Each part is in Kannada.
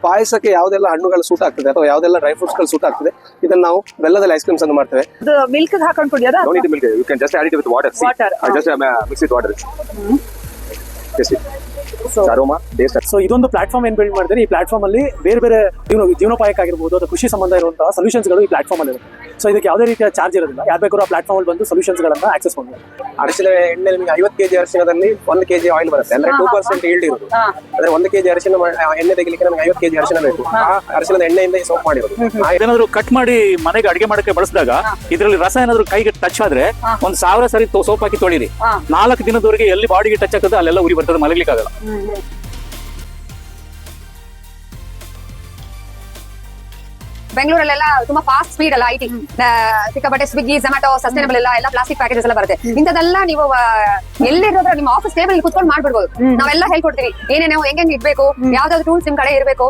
ಪಾಯಸಕ್ಕೆ ಯಾವ್ದೆಲ್ಲ ಹಣ್ಣುಗಳು ಸೂಟ್ ಆಗ್ತದೆ ಅಥವಾ ಯಾವ್ದೆಲ್ಲ ಡ್ರೈ ಫ್ರೂಟ್ಸ್ ಗಳು ಸೂಟ್ ಆಗ್ತದೆ ಇದನ್ನ ನಾವು ಬೆಲ್ಲದಲ್ಲಿ ಐಸ್ ಕ್ರೀಮ್ಸ್ ಅನ್ನು ಮಾಡ್ತೇವೆ. ಮಿಲ್ಕ್ ಹಾಕೊಂಡು ಕುಡಿಯೋದಾ? No need milk. You can just add it with water. See, Water. I just mix with water. Yes, it. So, aroma, taste. So ಇದೊಂದು ಪ್ಲಾಟ್ಫಾರ್ಮ್ ಏನ್ ಬಿಲ್ಡ್ ಮಾಡಿದ್ರೆ ಈ ಪ್ಲಾಟ್ಫಾರ್ಮ್ ಅಲ್ಲಿ ಬೇರೆ ಬೇರೆ ಜೀವನೋಪಾಯಕ್ಕಾಗಿರ್ಬೋದು ಅಥವಾ ಕೃಷಿ ಸಂಬಂಧ ಇರುವಂತಹ ಸೊಲ್ಯೂಷನ್ಸ್ ಗಳು ಈ ಪ್ಲಾಟ್ಫಾರ್ಮ್ ಅಲ್ಲಿ ಇರುತ್ತೆ. ಸೊ ಇದಕ್ಕೆ ಯಾವುದೇ ರೀತಿಯ ಚಾರ್ಜ್ ಇರೋದಿಲ್ಲ. ಯಾರು ಬೇಕಾದ್ರೂ ಆ ಪ್ಲಾಟ್ಫಾರ್ಮ್ ಅಲ್ಲಿ ಬಂದು ಸೊಲ್ಯೂಷನ್ಸ್ ಗಳನ್ನ ಆಕ್ಸೆಸ್ ಮಾಡಬಹುದು. ಅರಿಶಿನ ಎಣ್ಣೆ ನಿಮಗೆ 50 kg ಅರಿಶಿನದಲ್ಲಿ 1 kg ಆಯಿಲ್ ಬರುತ್ತೆ, ಅಂದ್ರೆ 2% ಈಲ್ಡ್ ಇರೋದು. ಅಂದ್ರೆ 1 kg ಅರಿಶಿನ ಎಣ್ಣೆ ತೆಗಿಲಿಕ್ಕೆ ನಮಗೆ 50 kg ಅರಿಶಿನ ಬೇಕು. ಆ ಅರಿಶಿನದ ಎಣ್ಣೆಯಿಂದ ಸೋಪ್ ಮಾಡಿರೋದು. ಏನಾದ್ರು ಕಟ್ ಮಾಡಿ ಮನೆಗೆ ಅಡಿಗೆ ಮಾಡಕ್ಕೆ ಬಳಸಿದಾಗ ಇದರಲ್ಲಿ ರಸ ಏನಾದ್ರು ಕೈಗೆ ಟಚ್ ಆದ್ರೆ 1000 ಸರಿ ಸೋಪ್ ಹಾಕಿ ತೊಳಿರಿ. 4 ದಿನದವರೆಗೆ ಎಲ್ಲಿ ಬಾಡಿಗೆ ಟಚ್ ಆಗ್ತದೆ ಅಲ್ಲೆಲ್ಲ ಉರಿ ಬರ್ತದೆ, ಮಲಗಲಿಕ್ಕೆ ಆಗಲ್ಲ. ಬೆಂಗಳೂರಲ್ಲೆಲ್ಲ ತುಂಬಾ ಫಾಸ್ಟ್ ಸ್ಪೀಡ್ ಅಲ್ಲ ಐಟಿ, ಸಿಕ್ಕಾಪಟ್ಟೆ ಸ್ವಿಗ್ಗಿ, ಝೊಮ್ಯಾಟೊ, ಸಸ್ಟೈನಬಲ್ ಎಲ್ಲ ಪ್ಲಾಸ್ಟಿಕ್ ಪ್ಯಾಕೇಜಸ್ ಎಲ್ಲ ಬರುತ್ತೆ. ಇಂಥದೆಲ್ಲ ನೀವು ಎಲ್ಲಿರೋದ್ರ ನಿಮ್ಮ ಆಫೀಸ್ ಟೇಬಲ್ ಕುತ್ಕೊಂಡು ಮಾಡ್ಬಿಡ್ಬೋದು. ನಾವೆಲ್ಲ ಹೇಳ್ಕೊಡ್ತೀವಿ ಏನೇನೋ ಹೆಂಗೆ ಇಡ್ಬೇಕು, ಯಾವ್ದಾದ್ರು ಟೂಲ್ಸ್ ನಿಮ್ ಕಡೆ ಇರಬೇಕು.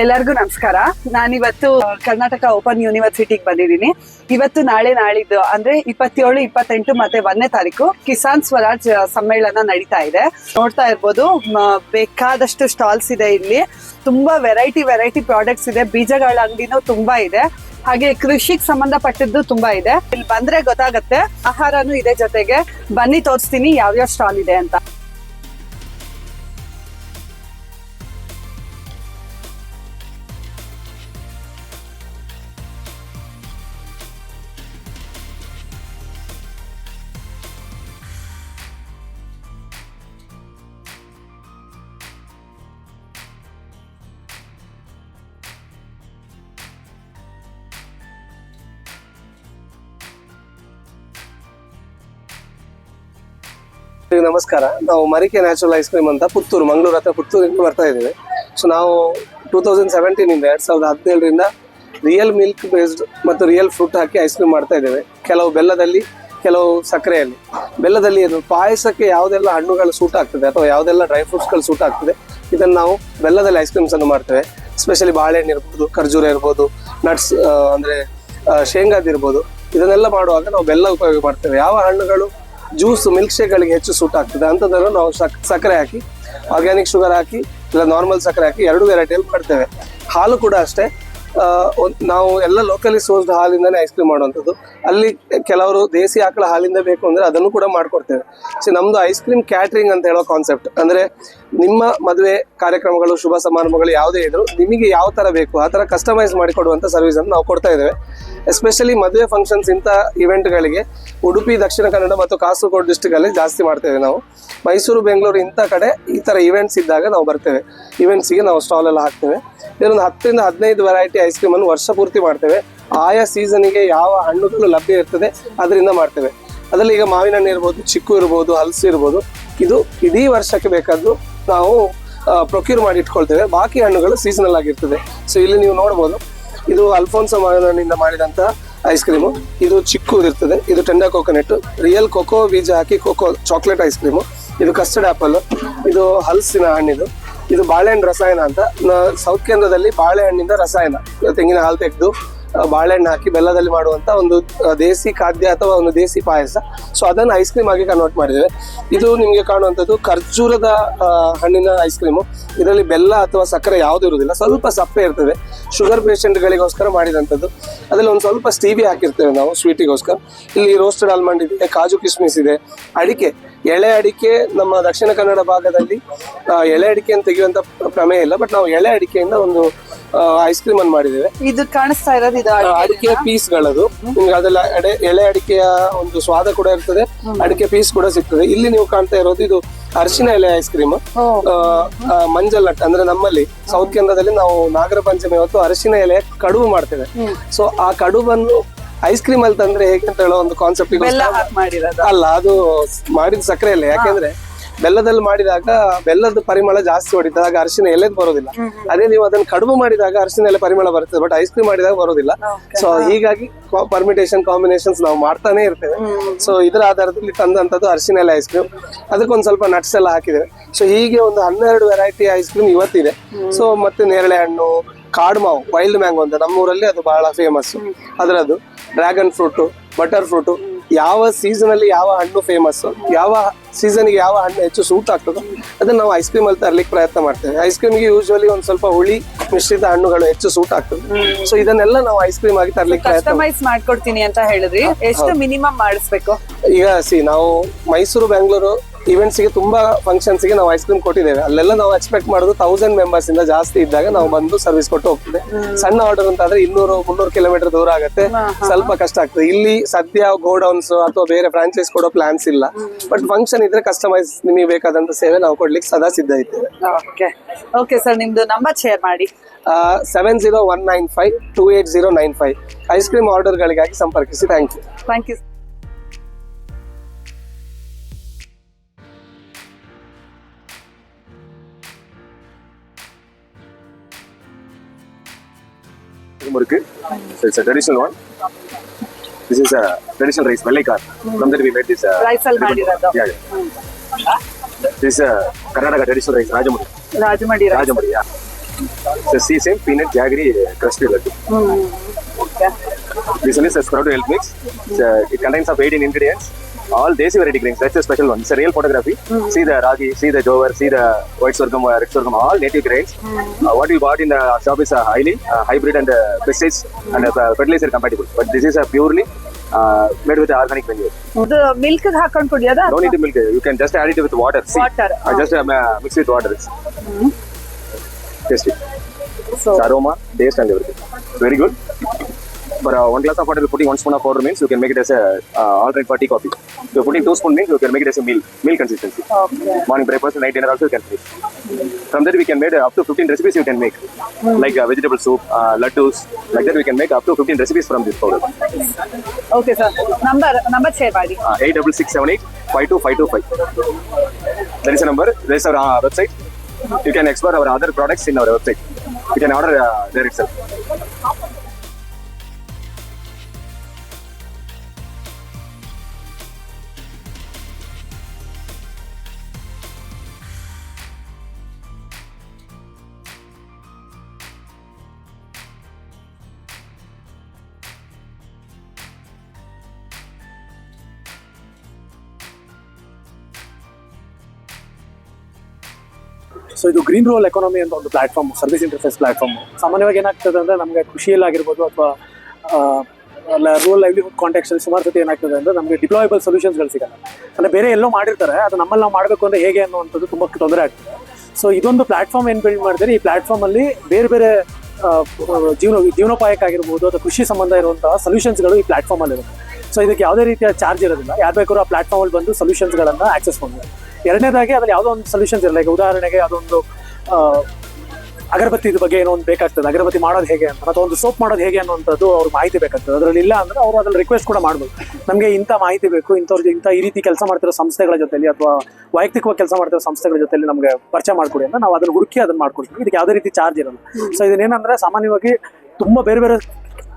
ಎಲ್ಲರಿಗೂ ನಮಸ್ಕಾರ. ನಾನಿವತ್ತು ಕರ್ನಾಟಕ ಓಪನ್ ಯೂನಿವರ್ಸಿಟಿಗೆ ಬಂದಿದ್ದೀನಿ. ಇವತ್ತು ನಾಳೆ ನಾಳಿದ್ದು ಅಂದ್ರೆ 27, 28 ಮತ್ತೆ 1ನೇ ತಾರೀಕು ಕಿಸಾನ್ ಸ್ವರಾಜ್ ಸಮ್ಮೇಳನ ನಡೀತಾ ಇದೆ. ನೋಡ್ತಾ ಇರ್ಬೋದು ಬೇಕಾದಷ್ಟು ಸ್ಟಾಲ್ಸ್ ಇದೆ. ಇಲ್ಲಿ ತುಂಬಾ ವೆರೈಟಿ ಪ್ರಾಡಕ್ಟ್ಸ್ ಇದೆ. ಬೀಜಗಳ ಅಂಗಡಿನೂ ತುಂಬಾ ಇದೆ, ಹಾಗೆ ಕೃಷಿಗೆ ಸಂಬಂಧಪಟ್ಟದ್ದು ತುಂಬಾ ಇದೆ. ಇಲ್ಲಿ ಬಂದ್ರೆ ಗೊತ್ತಾಗತ್ತೆ. ಆಹಾರನೂ ಇದೆ ಜೊತೆಗೆ. ಬನ್ನಿ ತೋರಿಸ್ತೀನಿ ಯಾವ್ಯಾವ ಸ್ಟಾಲ್ ಇದೆ ಅಂತ. ನಮಸ್ಕಾರ. ನಾವು ಮರಿಕೆ ನ್ಯಾಚುರಲ್ ಐಸ್ ಕ್ರೀಮ್ ಅಂತ ಪುತ್ತೂರು, ಮಂಗಳೂರು ಹತ್ರ ಪುತ್ತೂರಿಂದ ಬರ್ತಾ ಇದ್ದೇವೆ. ಸೊ ನಾವು 2017 ಇಂದ 2017ರಿಂದ ರಿಯಲ್ ಮಿಲ್ಕ್ ಬೇಸ್ಡ್ ಮತ್ತು ರಿಯಲ್ ಫ್ರೂಟ್ ಹಾಕಿ ಐಸ್ ಕ್ರೀಮ್ ಮಾಡ್ತಾ ಇದ್ದೇವೆ. ಕೆಲವು ಬೆಲ್ಲದಲ್ಲಿ, ಕೆಲವು ಸಕ್ಕರೆಯಲ್ಲಿ. ಬೆಲ್ಲದಲ್ಲಿ ಏನು ಪಾಯಸಕ್ಕೆ ಯಾವ್ದೆಲ್ಲ ಹಣ್ಣುಗಳು ಸೂಟ್ ಆಗ್ತದೆ ಅಥವಾ ಯಾವ್ದೆಲ್ಲ ಡ್ರೈ ಫ್ರೂಟ್ಸ್ಗಳು ಸೂಟ್ ಆಗ್ತದೆ ಇದನ್ನು ನಾವು ಬೆಲ್ಲದಲ್ಲಿ ಐಸ್ ಕ್ರೀಮ್ಸ್ ಅನ್ನು ಮಾಡ್ತೇವೆ. ಸ್ಪೆಷಲಿ ಬಾಳೆಹಣ್ಣು ಇರ್ಬೋದು, ಖರ್ಜೂರ ಇರ್ಬೋದು, ನಟ್ಸ್ ಅಂದ್ರೆ ಶೇಂಗಾದಿರ್ಬೋದು. ಇದನ್ನೆಲ್ಲ ಮಾಡುವಾಗ ನಾವು ಬೆಲ್ಲ ಉಪಯೋಗ ಮಾಡ್ತೇವೆ. ಯಾವ ಹಣ್ಣುಗಳು ಜ್ಯೂಸ್, ಮಿಲ್ಕ್ ಶೇಕ್ಗಳಿಗೆ ಹೆಚ್ಚು ಸೂಟ್ ಆಗ್ತದೆ ಅಂಥದ್ದನ್ನು ನಾವು ಸಕ್ಕರೆ ಹಾಕಿ, ಆರ್ಗ್ಯಾನಿಕ್ ಶುಗರ್ ಹಾಕಿ ಇಲ್ಲ ನಾರ್ಮಲ್ ಸಕ್ಕರೆ ಹಾಕಿ 2 ವೆರೈಟಿಯಲ್ಲಿ ಮಾಡ್ತೇವೆ. ಹಾಲು ಕೂಡ ಅಷ್ಟೇ. ನಾವು ಎಲ್ಲ ಲೋಕಲಿ ಸೋರ್ಸ್ಡ್ ಹಾಲಿಂದನೇ ಐಸ್ ಕ್ರೀಮ್ ಮಾಡುವಂಥದ್ದು. ಅಲ್ಲಿ ಕೆಲವರು ದೇಸಿ ಆಕಳ ಹಾಲಿಂದ ಬೇಕು ಅಂದರೆ ಅದನ್ನು ಕೂಡ ಮಾಡಿಕೊಡ್ತೇವೆ. ಸೊ ನಮ್ಮದು ಐಸ್ ಕ್ರೀಮ್ ಕ್ಯಾಟ್ರಿಂಗ್ ಅಂತ ಹೇಳೋ ಕಾನ್ಸೆಪ್ಟ್. ಅಂದರೆ ನಿಮ್ಮ ಮದುವೆ ಕಾರ್ಯಕ್ರಮಗಳು, ಶುಭ ಸಮಾರಂಭಗಳು ಯಾವುದೇ ಇದ್ರು ನಿಮಗೆ ಯಾವ ಥರ ಬೇಕು ಆ ಥರ ಕಸ್ಟಮೈಸ್ ಮಾಡಿಕೊಡುವಂಥ ಸರ್ವಿಸನ್ನು ನಾವು ಕೊಡ್ತಾ ಇದ್ದೇವೆ. ಎಸ್ಪೆಷಲಿ ಮದುವೆ ಫಂಕ್ಷನ್ಸ್ ಇಂಥ ಇವೆಂಟ್ಗಳಿಗೆ ಉಡುಪಿ, ದಕ್ಷಿಣ ಕನ್ನಡ ಮತ್ತು ಕಾಸರಗೋಡು ಡಿಸ್ಟ್ರಿಕ್ಟಲ್ಲಿ ಜಾಸ್ತಿ ಮಾಡ್ತೇವೆ ನಾವು. ಮೈಸೂರು, ಬೆಂಗಳೂರು ಇಂಥ ಕಡೆ ಈ ಥರ ಇವೆಂಟ್ಸ್ ಇದ್ದಾಗ ನಾವು ಬರ್ತೇವೆ. ಇವೆಂಟ್ಸಿಗೆ ನಾವು ಸ್ಟಾಲ್ ಎಲ್ಲ ಹಾಕ್ತೇವೆ. ಇದೊಂದು 10 ರಿಂದ 15 ವೆರೈಟಿ ಐಸ್ ಕ್ರೀಮನ್ನು ವರ್ಷ ಪೂರ್ತಿ ಮಾಡ್ತೇವೆ. ಆಯಾ ಸೀಸನ್ಗೆ ಯಾವ ಹಣ್ಣುಗಳು ಲಭ್ಯ ಇರ್ತದೆ ಅದರಿಂದ ಮಾಡ್ತೇವೆ. ಅದರಲ್ಲಿ ಈಗ ಮಾವಿನ ಹಣ್ಣು ಇರ್ಬೋದು, ಚಿಕ್ಕು ಇರ್ಬೋದು, ಹಲಸು ಇರ್ಬೋದು. ಇದು ಇಡೀ ವರ್ಷಕ್ಕೆ ಬೇಕಾದ್ದು ನಾವು ಪ್ರೊಕ್ಯೂರ್ ಮಾಡಿ ಇಟ್ಕೊಳ್ತೇವೆ. ಬಾಕಿ ಹಣ್ಣುಗಳು ಸೀಸನಲ್ ಆಗಿರ್ತದೆ. ಸೊ ಇಲ್ಲಿ ನೀವು ನೋಡ್ಬೋದು, ಇದು ಅಲ್ಫೋನ್ಸೋ ಮಾವಿನ ಹಣ್ಣಿಂದ ಮಾಡಿದಂಥ ಐಸ್ ಕ್ರೀಮು. ಇದು ಚಿಕ್ಕು ಇರ್ತದೆ, ಇದು ಟೆಂಡರ್ ಕೋಕೋನಟ್, ರಿಯಲ್ ಕೊಕೋ ಬೀಜ ಹಾಕಿ ಕೊಕೋ ಚಾಕ್ಲೇಟ್ ಐಸ್ ಕ್ರೀಮು. ಇದು ಕಸ್ಟರ್ಡ್ ಆಪಲ್, ಇದು ಹಲಸಿನ ಹಣ್ಣಿದು. ಇದು ಬಾಳೆಹಣ್ಣು ರಸಾಯನ ಅಂತ. ಸೌತ್ ಕೇಂದ್ರದಲ್ಲಿ ಬಾಳೆಹಣ್ಣಿಂದ ರಸಾಯನ, ತೆಂಗಿನ ಹಾಲು ತೆಗೆದು ಬಾಳೆಹಣ್ಣು ಹಾಕಿ ಬೆಲ್ಲದಲ್ಲಿ ಮಾಡುವಂಥ ಒಂದು ದೇಸಿ ಖಾದ್ಯ ಅಥವಾ ಒಂದು ದೇಸಿ ಪಾಯಸ. ಸೊ ಅದನ್ನು ಐಸ್ ಕ್ರೀಮ್ ಆಗಿ ಕನ್ವರ್ಟ್ ಮಾಡಿದ್ದೇವೆ. ಇದು ನಿಮಗೆ ಕಾಣುವಂಥದ್ದು ಖರ್ಜೂರದ ಹಣ್ಣಿನ ಐಸ್ ಕ್ರೀಮು. ಇದರಲ್ಲಿ ಬೆಲ್ಲ ಅಥವಾ ಸಕ್ಕರೆ ಯಾವುದೂ ಇರುವುದಿಲ್ಲ, ಸ್ವಲ್ಪ ಸಪ್ಪೆ ಇರ್ತದೆ. ಶುಗರ್ ಪೇಷಂಟ್ಗಳಿಗೋಸ್ಕರ ಮಾಡಿದಂಥದ್ದು. ಅದರಲ್ಲಿ ಒಂದು ಸ್ವಲ್ಪ ಸ್ಟೀವಿ ಹಾಕಿರ್ತೇವೆ ನಾವು ಸ್ವೀಟಿಗೋಸ್ಕರ. ಇಲ್ಲಿ ರೋಸ್ಟೆಡ್ ಆಲ್ಮಂಡ್ ಇದೆ, ಕಾಜು ಕಿಸ್ಮಿಸ್ ಇದೆ, ಅಡಿಕೆ, ಎಳೆ ಅಡಿಕೆ. ನಮ್ಮ ದಕ್ಷಿಣ ಕನ್ನಡ ಭಾಗದಲ್ಲಿ ಎಳೆ ಅಡಿಕೆಯನ್ನು ತೆಗೆಯುವಂಥ ಪ್ರಮೇಯ ಇಲ್ಲ, ಬಟ್ ನಾವು ಎಳೆ ಅಡಿಕೆಯಿಂದ ಒಂದು ಐಸ್ ಕ್ರೀಮ್ ಅನ್ನು ಮಾಡಿದ್ದೇವೆ. ಇದು ಕಾಣಿಸ್ತಾ ಇರೋದು ಇದು ಅಡಿಕೆ ಪೀಸ್ಗಳದು. ನಿಮ್ಗೆ ಅದೆಲ್ಲ ಎಳೆ ಅಡಿಕೆಯ ಒಂದು ಸ್ವಾದ ಕೂಡ ಇರ್ತದೆ, ಅಡಿಕೆ ಪೀಸ್ ಕೂಡ ಸಿಗ್ತದೆ. ಇಲ್ಲಿ ನೀವು ಕಾಣ್ತಾ ಇರೋದು ಇದು ಅರಿಶಿನ ಎಲೆ ಐಸ್ ಕ್ರೀಮ್. ಮಂಜಲ್ ನಟ್ ಅಂದ್ರೆ ನಮ್ಮಲ್ಲಿ ಸೌತ್ ಕೇಂದ್ರದಲ್ಲಿ ನಾವು ನಾಗರ ಪಂಚಮಿ ಹೊತ್ತು ಅರಿಶಿನ ಎಲೆ ಕಡುಬು ಮಾಡ್ತೇವೆ. ಸೊ ಆ ಕಡುಬನ್ನು ಐಸ್ ಕ್ರೀಮ್ ಅಲ್ಲಿ ತಂದ್ರೆ ಹೇಗೆ ಅಂತ ಹೇಳೋ ಒಂದು ಕಾನ್ಸೆಪ್ಟ್ ಅಲ್ಲ, ಅದು ಮಾಡಿದ ಸಕ್ಕರೆ ಅಲ್ಲ. ಯಾಕೆಂದ್ರೆ ಬೆಲ್ಲದಲ್ಲಿ ಮಾಡಿದಾಗ ಬೆಲ್ಲದ ಪರಿಮಳ ಜಾಸ್ತಿ ಹೊಡಿದಾಗ ಅರಿಶಿನ ಎಲೆದು ಬರೋದಿಲ್ಲ. ಅದೇ ನೀವು ಅದನ್ನ ಕಡುಬು ಮಾಡಿದಾಗ ಅರಿಶಿನ ಎಲೆ ಪರಿಮಳ ಬರ್ತದೆ, ಬಟ್ ಐಸ್ ಕ್ರೀಮ್ ಮಾಡಿದಾಗ ಬರೋದಿಲ್ಲ. ಸೊ ಹೀಗಾಗಿ ಪರ್ಮಿಟೇಷನ್ ಕಾಂಬಿನೇಷನ್ಸ್ ನಾವು ಮಾಡ್ತಾನೆ ಇರ್ತೇವೆ. ಸೊ ಇದರ ಆಧಾರದಲ್ಲಿ ತಂದಂತದ್ದು ಅರಿಶಿನ ಎಲೆ ಐಸ್ ಕ್ರೀಮ್. ಅದಕ್ಕೊಂದು ಸ್ವಲ್ಪ ನಟ್ಸ್ ಎಲ್ಲ ಹಾಕಿದ್ದೇವೆ. ಸೊ ಹೀಗೆ ಒಂದು 12 ವೆರೈಟಿ ಐಸ್ ಕ್ರೀಮ್ ಇವತ್ತಿದೆ. ಸೊ ಮತ್ತೆ ನೇರಳೆ ಹಣ್ಣು, ಕಾಡ್ಮಾವು ವೈಲ್ಡ್ ಮ್ಯಾಂಗೋ ಅಂತ ನಮ್ಮೂರಲ್ಲಿ ಅದು ಬಹಳ ಫೇಮಸ್. ಅದರದ್ದು ಡ್ರ್ಯಾಗನ್ ಫ್ರೂಟು, ಬಟರ್ ಫ್ರೂಟು, ಯಾವ ಸೀಸನ್ ಅಲ್ಲಿ ಯಾವ ಹಣ್ಣು ಫೇಮಸ್, ಯಾವ ಸೀಸನ್ಗೆ ಯಾವ ಹಣ್ಣು ಹೆಚ್ಚು ಸೂಟ್ ಆಗ್ತದೋ ಅದನ್ನ ನಾವು ಐಸ್ ಕ್ರೀಮ್ ಅಲ್ಲಿ ತರ್ಲಿಕ್ಕೆ ಪ್ರಯತ್ನ ಮಾಡ್ತೇವೆ. ಐಸ್ ಕ್ರೀಮ್ಗೆ ಯೂಶುವಲಿ ಒಂದ್ ಸ್ವಲ್ಪ ಹುಳಿ ಮಿಶ್ರಿತ ಹಣ್ಣುಗಳು ಹೆಚ್ಚು ಸೂಟ್ ಆಗ್ತದೆ. ಸೊ ಇದನ್ನೆಲ್ಲ ನಾವು ಐಸ್ ಕ್ರೀಮ್ ಆಗಿ ತರ್ಲಿಕ್ಕೆ ಪ್ರಯತ್ನ ಕಸ್ಟಮೈಸ್ ಮಾಡ್ಕೊಡ್ತೀನಿ ಅಂತ ಹೇಳಿದ್ರಿ, ಎಷ್ಟು ಮಿನಿಮಮ್ ಮಾಡಿಸ್ಬೇಕು? ಈಗ ನಾವು ಮೈಸೂರು, ಬೆಂಗಳೂರು ಇವೆಂಟ್ಸ್ ಗೆ ತುಂಬಾ ಫಂಕ್ಷನ್ಸ್ ಗೆ ನಾವು ಐಸ್ ಕ್ರೀಮ್ ಕೊಟ್ಟಿದ್ದೇವೆ. ಅಲ್ಲೆಲ್ಲ ನಾವು ಎಕ್ಸ್ಪೆಕ್ಟ್ ಮಾಡೋದು 1000 ಮೆಂಬರ್ಸ್ ಇಂದ ಜಾಸ್ತಿ ಇದ್ದಾಗ ನಾವು ಬಂದು ಸರ್ವಿಸ್ ಕೊಟ್ಟು ಹೋಗ್ತದೆ. ಸಣ್ಣ ಆರ್ಡರ್ ಅಂತ ಆದ್ರೆ 200-300 ಕಿಲೋಮೀಟರ್ ದೂರ ಆಗುತ್ತೆ, ಸ್ವಲ್ಪ ಕಷ್ಟ ಆಗ್ತದೆ. ಇಲ್ಲಿ ಸದ್ಯ ಗೋಡೌನ್ಸ್ ಅಥವಾ ಬೇರೆ ಫ್ರಾಂಚೈಸ್ ಕೊಡೋ ಪ್ಲಾನ್ಸ್ ಇಲ್ಲ. ಬಟ್ ಫಂಕ್ಷನ್ ಇದ್ರೆ ಕಸ್ಟಮೈಸ್ ನಿಮಗೆ ಬೇಕಾದಂತ ಸೇವೆ ನಾವು ಕೊಡ್ಲಿಕ್ಕೆ ಸದಾ ಸಿದ್ಧ ಇದ್ದೇವೆ. ಓಕೆ ಸರ್, ನಿಮ್ದು ನಂಬರ್ ಶೇರ್ ಮಾಡಿ. 7019528095 ಐಸ್ ಕ್ರೀಮ್ ಆರ್ಡರ್ಗಳಿಗಾಗಿ ಸಂಪರ್ಕಿಸಿ. Thank you. Thank you. Murukku. So it's a traditional one. This is a traditional rice, Vellaikar. From that we made this. Rice al ಮಾಡಿರೋದು. Yeah. This is a Karnataka traditional rice, Rajamudi. ರಾಜಮಡಿ rice. Rajamudi, yeah. So sesame, peanut, jaggery, crusty laddu. Okay. This one is a sprouted health mix. It contains of 18 ingredients. All desi variety grains. That's a special one. It's a real photography. See the ragi, see the jowar, see the white sorghum, red sorghum. All native grains. What we bought in the shop is highly hybrid and pesticides and fertilizer compatible. But this is a purely made with organic manure. ಇದು ಮಿಲ್ಕ್ ಹಾಕೊಂಡು ಕುಡಿಯೋದಾ? No need to milk. You can just add it with water. See, Water. Just mix with water. Taste it. So It's aroma, taste and everything. Very good. For 1 glass of water, you're putting 1 spoon of powder means you can make it as a alternate for tea coffee. If you're putting 2 spoon means you can make it as a meal consistency. okay. Morning breakfast, night dinner also you can make. From that we can make up to 15 recipes you can make. Like vegetable soup, laddus, like that we can make up to 15 recipes from this powder. Okay sir, number share ಮಾಡಿ. 8668 52525. There is a number, there is our website. You can explore our other products in our website. You can order there itself. So ಇದು ಗ್ರೀನ್ ರೂರಲ್ ಎಕಾನಮಿ ಅಂತ ಒಂದು ಪ್ಲಾಟ್ಫಾರ್ಮ್, ಸರ್ವಿಸ್ ಇಂಟರ್ಫೇಸ್ ಪ್ಲಾಟ್ಫಾರ್ಮ್. ಸಾಮಾನ್ಯವಾಗಿ ಏನಾಗ್ತದೆ ಅಂದರೆ ನಮಗೆ ಕೃಷಿಯಲ್ಲಾಗಿರ್ಬೋದು ಅಥವಾ ರೂರಲ್ ಲೈವ್ಲಿಹುಡ್ ಕಾಂಟೆಕ್ಸ್ಟಲ್ಲಿ ಸುಮಾರು ಸತಿ ಏನಾಗ್ತದೆ ಅಂದರೆ ನಮಗೆ ಡಿಪ್ಲಾಯಬಲ್ ಸೊಲ್ಯೂಷನ್ಸ್ಗಳು ಸಿಗಲ್ಲ. ಅಂದರೆ ಬೇರೆ ಎಲ್ಲೋ ಮಾಡಿರ್ತಾರೆ, ಅದು ನಮ್ಮಲ್ಲಿ ನಾವು ಮಾಡಬೇಕು ಅಂದರೆ ಹೇಗೆ ಅನ್ನುವಂಥದ್ದು ತುಂಬ ತೊಂದರೆ ಆಗ್ತದೆ. ಸೊ ಇದೊಂದು ಪ್ಲಾಟ್ಫಾರ್ಮ್ ಏನು ಬಿಲ್ಡ್ ಮಾಡಿದರೆ ಈ ಪ್ಲಾಟ್ಫಾರ್ಮಲ್ಲಿ ಬೇರೆ ಬೇರೆ ಜೀವನೋಪಾಯಕ್ಕಾಗಿರ್ಬೋದು ಅಥವಾ ಕೃಷಿ ಸಂಬಂಧ ಇರುವಂತಹ ಸೊಲ್ಯೂಷನ್ಸ್ಗಳು ಈ ಪ್ಲಾಟ್ಫಾರ್ಮಲ್ಲಿ ಇರುತ್ತೆ. ಸೊ ಇದಕ್ಕೆ ಯಾವುದೇ ರೀತಿಯ ಚಾರ್ಜ್ ಇರೋದಿಲ್ಲ. ಯಾರು ಬೇಕಾದ್ರೂ ಆ ಪ್ಲಾಟ್ಫಾರ್ಮಲ್ಲಿ ಬಂದು ಸೊಲ್ಯೂಷನ್ಸ್ಗಳನ್ನು ಆಕ್ಸೆಸ್ ಮಾಡ್ತಾರೆ. ಎರಡನೇದಾಗಿ ಅದ್ರಲ್ಲಿ ಯಾವುದೋ ಒಂದು ಸೊಲ್ಯೂಷನ್ಸ್ ಇರಲ್ಲ. ಈಗ ಉದಾಹರಣೆಗೆ ಅದೊಂದು ಅಗರಬತ್ತಿ ಬಗ್ಗೆ ಏನೋ ಒಂದು ಬೇಕಾಗ್ತದೆ, ಅಗರಬತ್ತಿ ಮಾಡೋದು ಹೇಗೆ ಅಂತ, ಅಥವಾ ಒಂದು ಸೋಪ್ ಮಾಡೋದು ಹೇಗೆ ಅನ್ನೋಂಥದ್ದು ಅವ್ರಿಗೆ ಮಾಹಿತಿ ಬೇಕಾಗ್ತದೆ. ಅದರಲ್ಲಿ ಇಲ್ಲ ಅಂದರೆ ಅವರು ಅದ್ರಲ್ಲಿ ರಿಕ್ವೆಸ್ಟ್ ಕೂಡ ಮಾಡ್ಬೋದು, ನಮಗೆ ಇಂಥ ಮಾಹಿತಿ ಬೇಕು, ಇಂಥ ಈ ರೀತಿ ಕೆಲಸ ಮಾಡ್ತಿರೋ ಸಂಸ್ಥೆಗಳ ಜೊತೆಲಿ ಅಥವಾ ವೈಯಕ್ತಿಕವಾಗಿ ಕೆಲಸ ಮಾಡ್ತಿರೋ ಸಂಸ್ಥೆಗಳ ಜೊತೆಲಿ ನಮಗೆ ಪರಿಚಯ ಮಾಡ್ಕೊಡಿ ಅಂತ ನಾವು ಅದನ್ನು ಹುಡುಕಿ ಅದನ್ನು ಮಾಡ್ಕೊಡ್ತೀವಿ. ಇದಕ್ಕೆ ಯಾವುದೇ ರೀತಿ ಚಾರ್ಜ್ ಇರಲ್ಲ. ಸೊ ಇದನ್ನೇನಂದರೆ ಸಾಮಾನ್ಯವಾಗಿ ತುಂಬ ಬೇರೆ ಬೇರೆ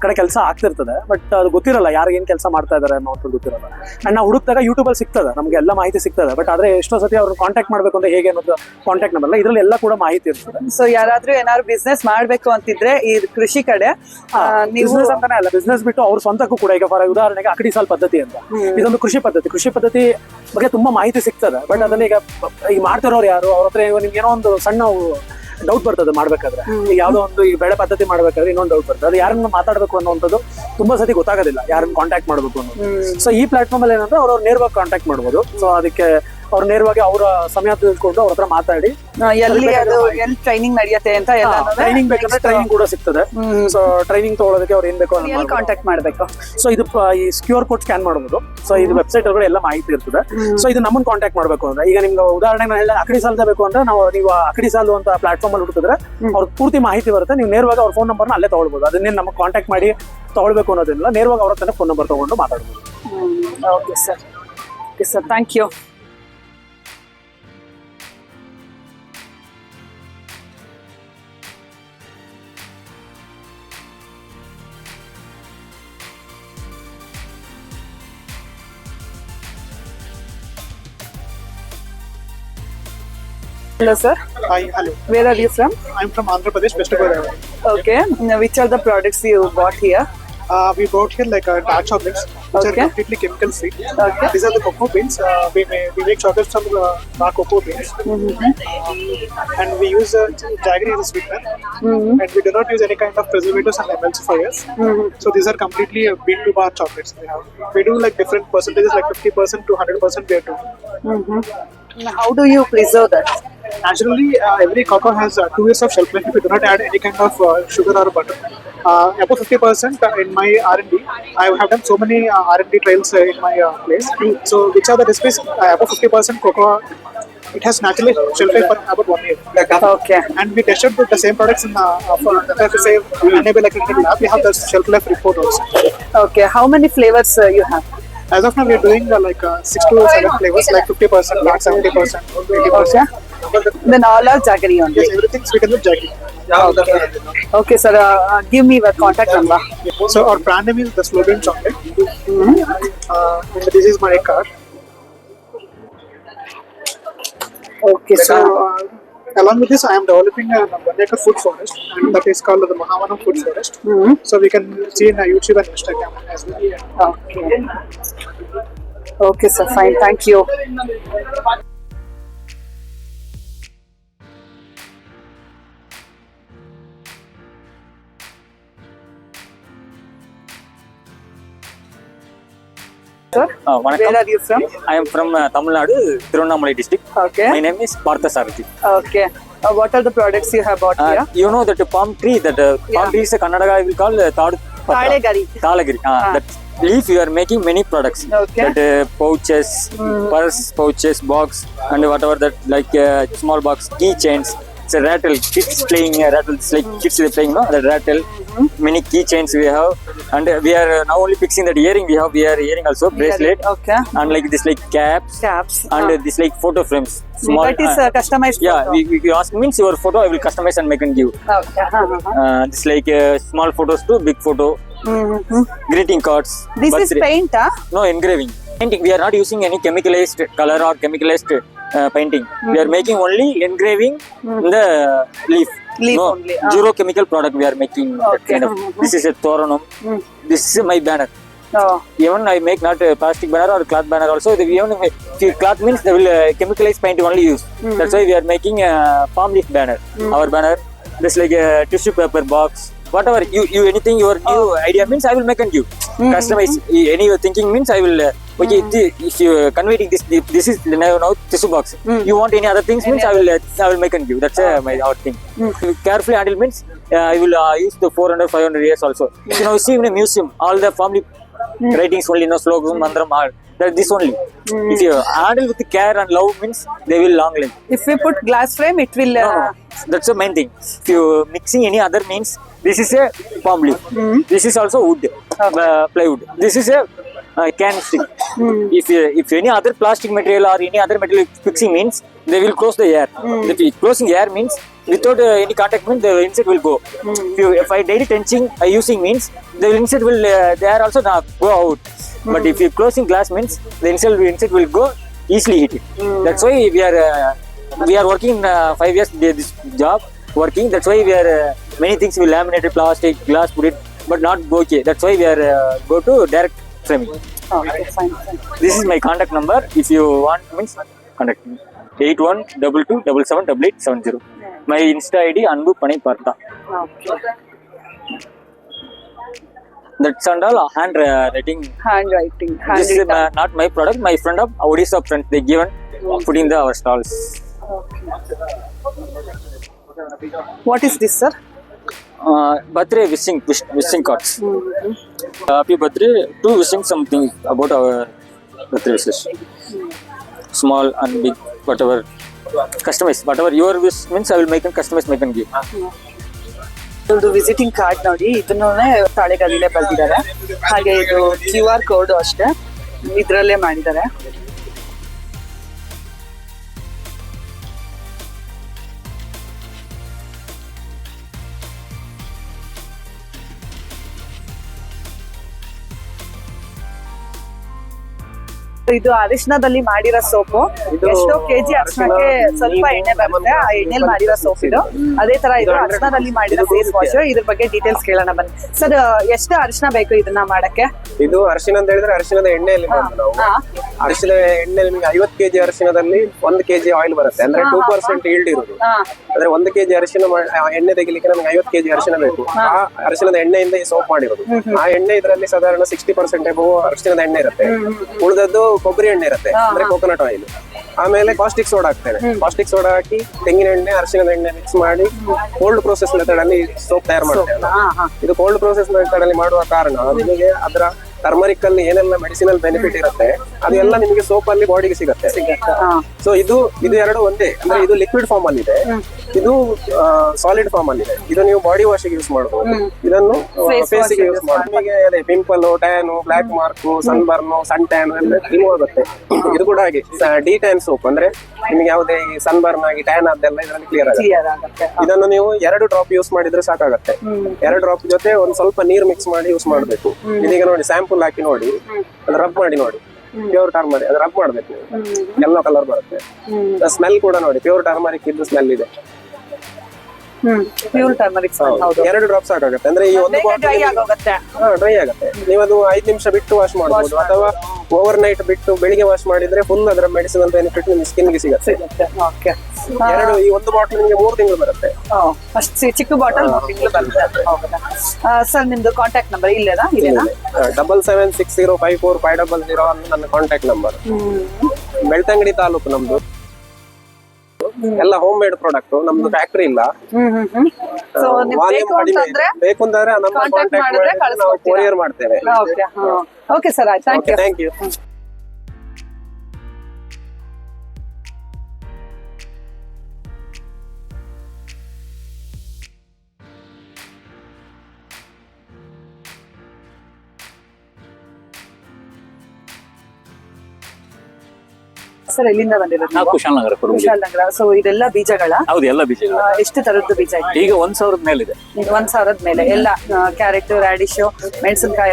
ಕಡೆ ಕೆಲಸ ಆಗ್ತಿರ್ತದೆ, ಬಟ್ ಅದು ಗೊತ್ತಿರಲ್ಲ ಯಾರು ಏನು ಕೆಲಸ ಮಾಡ್ತಾ ಇದ್ದಾರೆ ಅನ್ನೋದು ಗೊತ್ತಿರಲ್ಲ. ಆ್ಯಂಡ್ ನಾವು ಹುಡುಕ್ದಾಗ ಯೂಟ್ಯೂಬಲ್ಲಿ ಸಿಗ್ತದೆ, ನಮಗೆ ಎಲ್ಲ ಮಾಹಿತಿ ಸಿಗ್ತದೆ. ಬಟ್ ಆದರೆ ಎಷ್ಟೋ ಸತಿ ಅವ್ರನ್ನ ಕಾಂಟ್ಯಾಕ್ಟ್ ಮಾಡಬೇಕು ಅಂತ ಹೇಗೆ ಅನ್ನೋದು ಕಾಂಟ್ಯಾಕ್ಟ್ ನಂಬರ್ ಇದರಲ್ಲಿ ಎಲ್ಲ ಕೂಡ ಮಾಹಿತಿ ಇರ್ತದೆ. ಸೊ ಯಾರಾದ್ರೂ ಏನಾದ್ರು ಬಿಸ್ನೆಸ್ ಮಾಡ್ಬೇಕು ಅಂತಿದ್ರೆ ಈ ಕೃಷಿ ಕಡೆ ನೀವು ಬಿಸ್ನೆಸ್ ಅಂತಾನೆ ಅಲ್ಲ, ಬಿಸ್ನೆಸ್ ಬಿಟ್ಟು ಅವ್ರ ಸ್ವಂತಕ್ಕೂ ಕೂಡ ಈಗ ಫಾರ್ ಉದಾಹರಣೆಗೆ ಅಕಡಿ ಸಾಲ್ ಪದ್ಧತಿ ಅಂತ ಇದೊಂದು ಕೃಷಿ ಪದ್ಧತಿ ಬಗ್ಗೆ ತುಂಬಾ ಮಾಹಿತಿ ಸಿಗ್ತದೆ. ಬಟ್ ಅದನ್ನ ಈಗ ಮಾಡ್ತಿರೋರು ಯಾರು, ಅವ್ರ ಹತ್ರ ನಿಮ್ಗೆ ಏನೋ ಒಂದು ಸಣ್ಣ ಡೌಟ್ ಬರ್ತದೆ ಮಾಡ್ಬೇಕಾದ್ರೆ. ಈಗ ಯಾವ್ದೋ ಒಂದು ಈ ಬೆಳೆ ಪದ್ಧತಿ ಮಾಡ್ಬೇಕಾದ್ರೆ ಇನ್ನೊಂದು ಡೌಟ್ ಬರ್ತದೆ, ಅದು ಯಾರನ್ನ ಮಾತಾಡ್ಬೇಕು ಅನ್ನೋಂಥದ್ದು ತುಂಬಾ ಸತಿ ಗೊತ್ತಾಗೋದಿಲ್ಲ, ಯಾರನ್ನ ಕಾಂಟ್ಯಾಕ್ಟ್ ಮಾಡ್ಬೇಕು ಅನ್ನೋದು. ಸೊ ಈ ಪ್ಲಾಟ್ಫಾರ್ಮ್ ಅಲ್ಲಿ ಏನಂದ್ರೆ ಅವ್ರು ನೇರವಾಗಿ ಕಾಂಟ್ಯಾಕ್ಟ್ ಮಾಡ್ಬೋದು. ಸೊ ಅದಕ್ಕೆ ಅವ್ರು ನೇರವಾಗಿ ಅವರ ಸಮಯ ತಿಳ್ಕೊಂಡು ಅವ್ರ ಹತ್ರ ಮಾತಾಡಿ ಎಲ್ಲಿ ಟ್ರೈನಿಂಗ್ ನಡೆಯುತ್ತೆ ಅಂತ ಟ್ರೈನಿಂಗ್ ಬೇಕಂದ್ರೆ ಟ್ರೈನಿಂಗ್ ಕೂಡ ಸಿಗ್ತದೆ. ಸೊ ಟ್ರೈನಿಂಗ್ ತಗೊಳ್ಳೋದಕ್ಕೆ ಅವ್ರು ಏನ್ ಬೇಕೋ ಕಾಂಟ್ಯಾಕ್ಟ್ ಮಾಡ್ಬೇಕು. ಸೊ ಇದು ಈ QR ಕೋಡ್ ಸ್ಕ್ಯಾನ್ ಮಾಡಬಹುದು. ಸೊ ಇದು ವೆಬ್ಸೈಟ್ ಒಳಗಡೆ ಎಲ್ಲ ಮಾಹಿತಿ ಇರ್ತದೆ. ಸೊ ಇದು ನಮ್ಮನ್ನ ಕಾಂಟ್ಯಾಕ್ಟ್ ಮಾಡಬೇಕು ಅಂದ್ರೆ, ಈಗ ನಿಮ್ಗೆ ಉದಾಹರಣೆ ನಾನು ಅಕಡಿ ಸಾಲ ಬೇಕು ಅಂದ್ರೆ ನೀವು ಅಕಡಿ ಸಾಲು ಅಂತ ಪ್ಲಾಟ್ಫಾರ್ಮ್ ಅಲ್ಲಿ ಹುಡುಕಿದ್ರೆ ಅವ್ರ ಪೂರ್ತಿ ಮಾಹಿತಿ ಬರುತ್ತೆ. ನೀವು ನೇರವಾಗಿ ಅವ್ರ ಫೋನ್ ನಂಬರ್ನ ಅಲ್ಲೇ ತಗೊಳ್ಬಹುದು. ಅದನ್ನೇ ನಮಗೆ ಕಾಂಟ್ಯಾಕ್ಟ್ ಮಾಡಿ ತಗೊಳ್ಬೇಕು ಅನ್ನೋದಿಲ್ಲ, ನೇರವಾಗಿ ಅವ್ರ ಹತ್ರ ಫೋನ್ ನಂಬರ್ ತಗೊಂಡು ಮಾತಾಡ್ಬೋದು. Okay sir, okay sir, thank you. Hello sir. Hi, hello. Where are you from? I'm from Andhra Pradesh, West Godavari. Okay. Which are the products you bought here? We brought here like dark chocolates, which Okay. are completely chemical free. Okay. These are the cocoa beans. We make chocolates from dark cocoa beans, and we use jaggery as a sweetener. And we do not use any kind of preservatives and emulsifiers. So these are completely bean to bar chocolates. We do like different percentages, like 50% to 100% we are doing. How do you preserve that? Naturally, every cocoa has 2 years of shelf life if you do not add any kind of sugar or butter. Above 50% in my R&D, I have done so many R&D trials in my place. So, which are the recipes above 50% cocoa? It has naturally shelf life for about 1 year. Okay. And we tested the same products in say Enable Clinical Lab. We have the shelf life report also. Okay. How many flavors you have? As of now, we are doing 6 to 7 flavors, like 50%, not 70%, 80%. Then all are jaggery only. Yes, everything sweetened with jaggery. Okay, sir. Give me your contact number. So our brand name is the Slow Bean Chocolate. And this is my card. Okay, So sir. along with this, I am developing a 1 acre food forest, and that is called the Mahavanam Food Forest. So we can see in YouTube and Instagram as well. Okay. Okay, sir. Fine. Thank you. Sir, where வணக்கம். are you from? I am from Tamil Nadu, Tirunnamalai district. Okay. My name is Parthasarathi. Okay. What are the products you have bought here? You know that palm tree, that palm tree is a Kannada I will call Talegari. Talagiri. That leaf you are making many products. Okay. That pouches, purse pouches, box, and whatever that like small box, keychains. It's a rattle. Kids playing rattle. It's like kids are playing, no? The rattle. Many keychains we have, and we are now only fixing that earring. We are earring also bracelet, Okay. and like this like caps, Caps. and this like photo frames. Small. That is customized. Yeah, photo. we ask means your photo I will customize and make and give. Okay. This like small photos to big photo, greeting cards. This is birthday- paint, huh? No engraving. Painting. We are not using any chemicalized color or chemicalized painting. We are making only engraving in the leaf. Leaf no, only, zero chemical product we are making. That Okay. kind of. This is a Thoranum. This is my banner. Oh. Even I make not a plastic banner or cloth banner also. Even if cloth means they will chemicalized paint only use. That's why we are making a palm leaf banner. Our banner. This like a tissue paper box. Whatever you anything your new idea means I will make and give. Customize any your thinking means I will okay if you converting this is now tissue box. You want any other things means I will make and give. That's my our thing. Carefully handle means I will use the 400-500 years also. You know, see in a museum all the family writings only, no slogans, mantram, all that this only. If you handle with care and love means they will long live. If we put glass frame, it will. No. That's the main thing. If you mixing any other means, this is a palm leaf. This is also wood, plywood. This is a can stick. If any other plastic material or any other material fixing means, they will close the air. If closing air means without any contact means the insect will go. If I daily tenching using means the insect will the air also not go out. But if you closing glass means the insect will go easily hit it. That's why we are working 5 years this job working. That's why we are many things we laminated plastic glass put it, but not okay. That's why we are go to direct framing. Okay, fine. This is my contact number. If you want means contact me. 8122778870. My Insta ID Anbu Panai Partha. Okay. That's and all handwriting. Handwriting. This is Handwritten. not my product. My friend of Odisha friend they given putting the our stalls. What is this, sir? Birthday wishing cards. Happy birthday to wishing something about our birthday wishes. Small and big, whatever. Customize. Whatever your wish means I will make and customize, make and give. ಇದು ವಿಸಿಟಿಂಗ್ ಕಾರ್ಡ್ ನೋಡಿ, ಇದನ್ನೂ ತಾಳೆಗಲ್ಲಿಲೆ ಬರೆದಿದ್ದಾರೆ. ಹಾಗೆ ಇದು QR ಕೋಡ್ ಅಷ್ಟೇ ಇದ್ರಲ್ಲೇ ಮಾಡಿದ್ದಾರೆ. ಇದು ಅರಿಶಿನದಲ್ಲಿ ಮಾಡಿರೋ ಸೋಪು. ಎಷ್ಟೋ ಕೆಜಿ ಅರಿಶಿನಕ್ಕೆ ಸ್ವಲ್ಪ ಎಣ್ಣೆ ಬರುತ್ತೆ, ಆ ಎಣ್ಣೆಲಿ ಮಾಡಿರೋ ಸೋಪ್ ಇದು. ಅದೇ ತರ ಇದು ಅರಿಶಿನದಲ್ಲಿ ಮಾಡಿರೋ ಫೇಸ್ ವಾಶ್. ಇದ್ರ ಬಗ್ಗೆ ಡೀಟೇಲ್ಸ್ ಕೇಳೋಣ ಬನ್ನಿ ಸರ್. ಎಷ್ಟು ಅರಿಶಿನ ಬೇಕು ಇದನ್ನ ಮಾಡಕ್ಕೆ? ಇದು ಅರಿಶಿನ ಅಂತ ಹೇಳಿದ್ರೆ ಅರಿಶಿನದ ಎಣ್ಣೆಯಲ್ಲಿ ಮಾಡೋದು ನಾವು. ಅರಿಶಿನ ಎಣ್ಣೆ ನಿಮಗೆ 50 kg ಅರಿಶಿನದಲ್ಲಿ 1 kg ಆಯಿಲ್ ಬರುತ್ತೆ, ಅಂದ್ರೆ 2% ಈಲ್ಡ್ ಇರುದು. ಅಂದ್ರೆ 1 kg ಅರಿಶಿನ ಎಣ್ಣೆ ತೆಗಿಲಿಕ್ಕೆ ನಮಗೆ 50 kg ಅರಿಶಿನ ಬೇಕು. ಆ ಅರಿಶಿನದ ಎಣ್ಣೆಯಿಂದ ಈ ಸೋಪ್ ಮಾಡಿರೋದು. ಆ ಎಣ್ಣೆ ಇದರಲ್ಲಿ ಸಾಧಾರಣ 60% ಎಬೋ ಅರಿಶಿನದ ಎಣ್ಣೆ ಇರುತ್ತೆ, ಉಳಿದದ್ದು ಕೊಬ್ಬರಿ ಎಣ್ಣೆ ಇರುತ್ತೆ, ಅಂದ್ರೆ ಕೋಕೋನಟ್ ಆಯಿಲ್. ಆಮೇಲೆ ಕಾಸ್ಟಿಕ್ ಸೋಡಾ ಹಾಕ್ತೇನೆ. ಕಾಸ್ಟಿಕ್ ಸೋಡಾ ಹಾಕಿ ತೆಂಗಿನ ಎಣ್ಣೆ ಅರಿಶಿನದ ಎಣ್ಣೆ ಮಿಕ್ಸ್ ಮಾಡಿ ಕೋಲ್ಡ್ ಪ್ರೋಸೆಸ್ ಮೆಥಡ್ ಅಲ್ಲಿ ಸೋಪ್ ತಯಾರು ಮಾಡ್ತೇವೆ. ಇದು ಕೋಲ್ಡ್ ಪ್ರೋಸೆಸ್ ಮೆಥಡ್ ಅಲ್ಲಿ ಮಾಡುವ ಕಾರಣ ನಿಮಗೆ ಅದರ ಟರ್ಮರಿಕ್ ಅಲ್ಲಿ ಏನೆಲ್ಲ ಮೆಡಿಸಿನಲ್ ಬೆನಿಫಿಟ್ ಇರುತ್ತೆ ಅದೆಲ್ಲ ನಿಮಗೆ ಸೋಪ್ ಅಲ್ಲಿ ಬಾಡಿಗೆ ಸಿಗುತ್ತೆ. ಸೊ ಇದು ಎರಡು ಒಂದೇ, ಅಂದ್ರೆ ಇದು ಲಿಕ್ವಿಡ್ ಫಾರ್ಮ್ ಅಲ್ಲಿ ಇದೆ, ಇದು ಸಾಲಿಡ್ ಫಾರ್ಮ್ ಅಲ್ಲಿ ಇದೆ. ಇದು ನೀವು ಬಾಡಿ ವಾಶ್ ಗೆ ಯೂಸ್ ಮಾಡಬಹುದು, ಇದನ್ನು ಫೇಸ್ ಗೆ ಯೂಸ್ ಮಾಡಬಹುದು. ನಿಮಗೆ ಅದೇ pimple, tan, black mark, sunburn, suntan ಎಲ್ಲ ರಿಮೂವ್ ಆಗುತ್ತೆ. ಇದು ಕೂಡ ಹಾಗೆ ಡಿ ಟ್ಯಾನ್ ಸೋಪ್, ಅಂದ್ರೆ ನಿಮಗೆ ಯಾವುದೇ ಸನ್ ಬರ್ನ್ ಆಗಿ ಟ್ಯಾನ್ ಅದೆಲ್ಲ ಇದರಲ್ಲಿ ಕ್ಲಿಯರ್ ಆಗುತ್ತೆ. ಇದನ್ನು ನೀವು 2 ಡ್ರಾಪ್ ಯೂಸ್ ಮಾಡಿದ್ರೆ ಸಾಕಾಗುತ್ತೆ. 2 ಡ್ರಾಪ್ ಜೊತೆ ಒಂದ್ ಸ್ವಲ್ಪ ನೀರು ಮಿಕ್ಸ್ ಮಾಡಿ ಯೂಸ್ ಮಾಡಬೇಕು. ಇದೀಗ ನೋಡಿ ಸ್ಯಾಂಪಲ್ ಹಾಕಿ ನೋಡಿ, ಅದು ರಬ್ ಮಾಡಿ ನೋಡಿ, ಪ್ಯೂರ್ ಟರ್ಮರಿಕ್ ಅದು ರಬ್ ಮಾಡ್ಬೇಕು, ಯೆಲ್ಲೋ ಕಲರ್ ಬರುತ್ತೆ. ಸ್ಮೆಲ್ ಕೂಡ ನೋಡಿ ಪ್ಯೂರ್ ಟರ್ಮರಿಕ್ ಇದ್ದು ಸ್ಮೆಲ್ ಇದೆ. Pure turmeric. 2 ಡ್ರಾಪ್ ಸಾಕಾಗುತ್ತೆ. ಅಂದ್ರೆ ಈ ಒಂದು ಡ್ರೈ ಆಗೋಗುತ್ತೆ. ಡ್ರೈ ಆಗುತ್ತೆ. ನೀವು ಅದು 5 ನಿಮಿಷ ಬಿಟ್ಟು ವಾಶ್ ಮಾಡಬಹುದು, ಅಥವಾ ಓವರ್ ನೈಟ್ ಬಿಟ್ಟು ಬೆಳಿಗ್ಗೆ ವಾಶ್ ಮಾಡಿದ್ರೆ ಫುಲ್ ಅದರ ಮೆಡಿಸಿನಲ್ ಬೆನಿಫಿಟ್ ನಿಮ್ಗೆ ಸ್ಕಿನ್ ಗೆ ಸಿಗುತ್ತೆ. ಓಕೆ. ಈ ಒಂದು ಬಾಟಲ್ ನಿಮಗೆ 3 ತಿಂಗಳು ಬರುತ್ತೆ. ಅಷ್ಟು ಚಿಕ್ಕ ಬಾಟಲ್ 3 ತಿಂಗಳು ಬರುತ್ತೆ. ಸರ್ ನಿಮ್ದು ಕಾಂಟ್ಯಾಕ್ಟ್ ನಂಬರ್ ಇಲ್ಲೇನಾ? 7760545000 ನನ್ನ ಕಾಂಟ್ಯಾಕ್ಟ್ ನಂಬರ್. ಬೆಳ್ತಂಗಡಿ ತಾಲೂಕು ನಮ್ದು. ಎಲ್ಲ ಹೋಮ್ ಮೇಡ್ ಪ್ರಾಡಕ್ಟ್, ನಮ್ದು ಫ್ಯಾಕ್ಟರಿ ಇಲ್ಲ. ಸೊ ನಿಮ್ಗೆ ಬೇಕು ಅಂತಂದ್ರೆ ಬೇಕು ಅಂದ್ರೆ ನಮ್ಮ ಕಾಂಟ್ಯಾಕ್ಟ್ ಮಾಡಿದ್ರೆ ನಾವು ಕೊರಿಯರ್ ಮಾಡ್ತೇವೆ. ಓಕೆ ಸರ್, ಆಯ್ತು. Thank you. ಸರ್ ಎಲ್ಲಿಂದ ಬಂದಿರೋದು? ನಾವು ಕುಶಾಲನಗರ. ಕುಶಾಲನಗರ. ಸೊ ಇದೆಲ್ಲ ಬೀಜಗಳ? ಹೌದು, ಎಲ್ಲ ಬೀಜಗಳು. ಎಷ್ಟು ತರದ್ದು ಬೀಜ ಇದೆ? ಈಗ 1000 ಮೇಲೆ ಇದೆ. 1000 ಮೇಲೆ ಎಲ್ಲ ಕ್ಯಾರೆಟ್, ರಾಡಿಶ್, ಮೆಣಸಿನಕಾಯಿ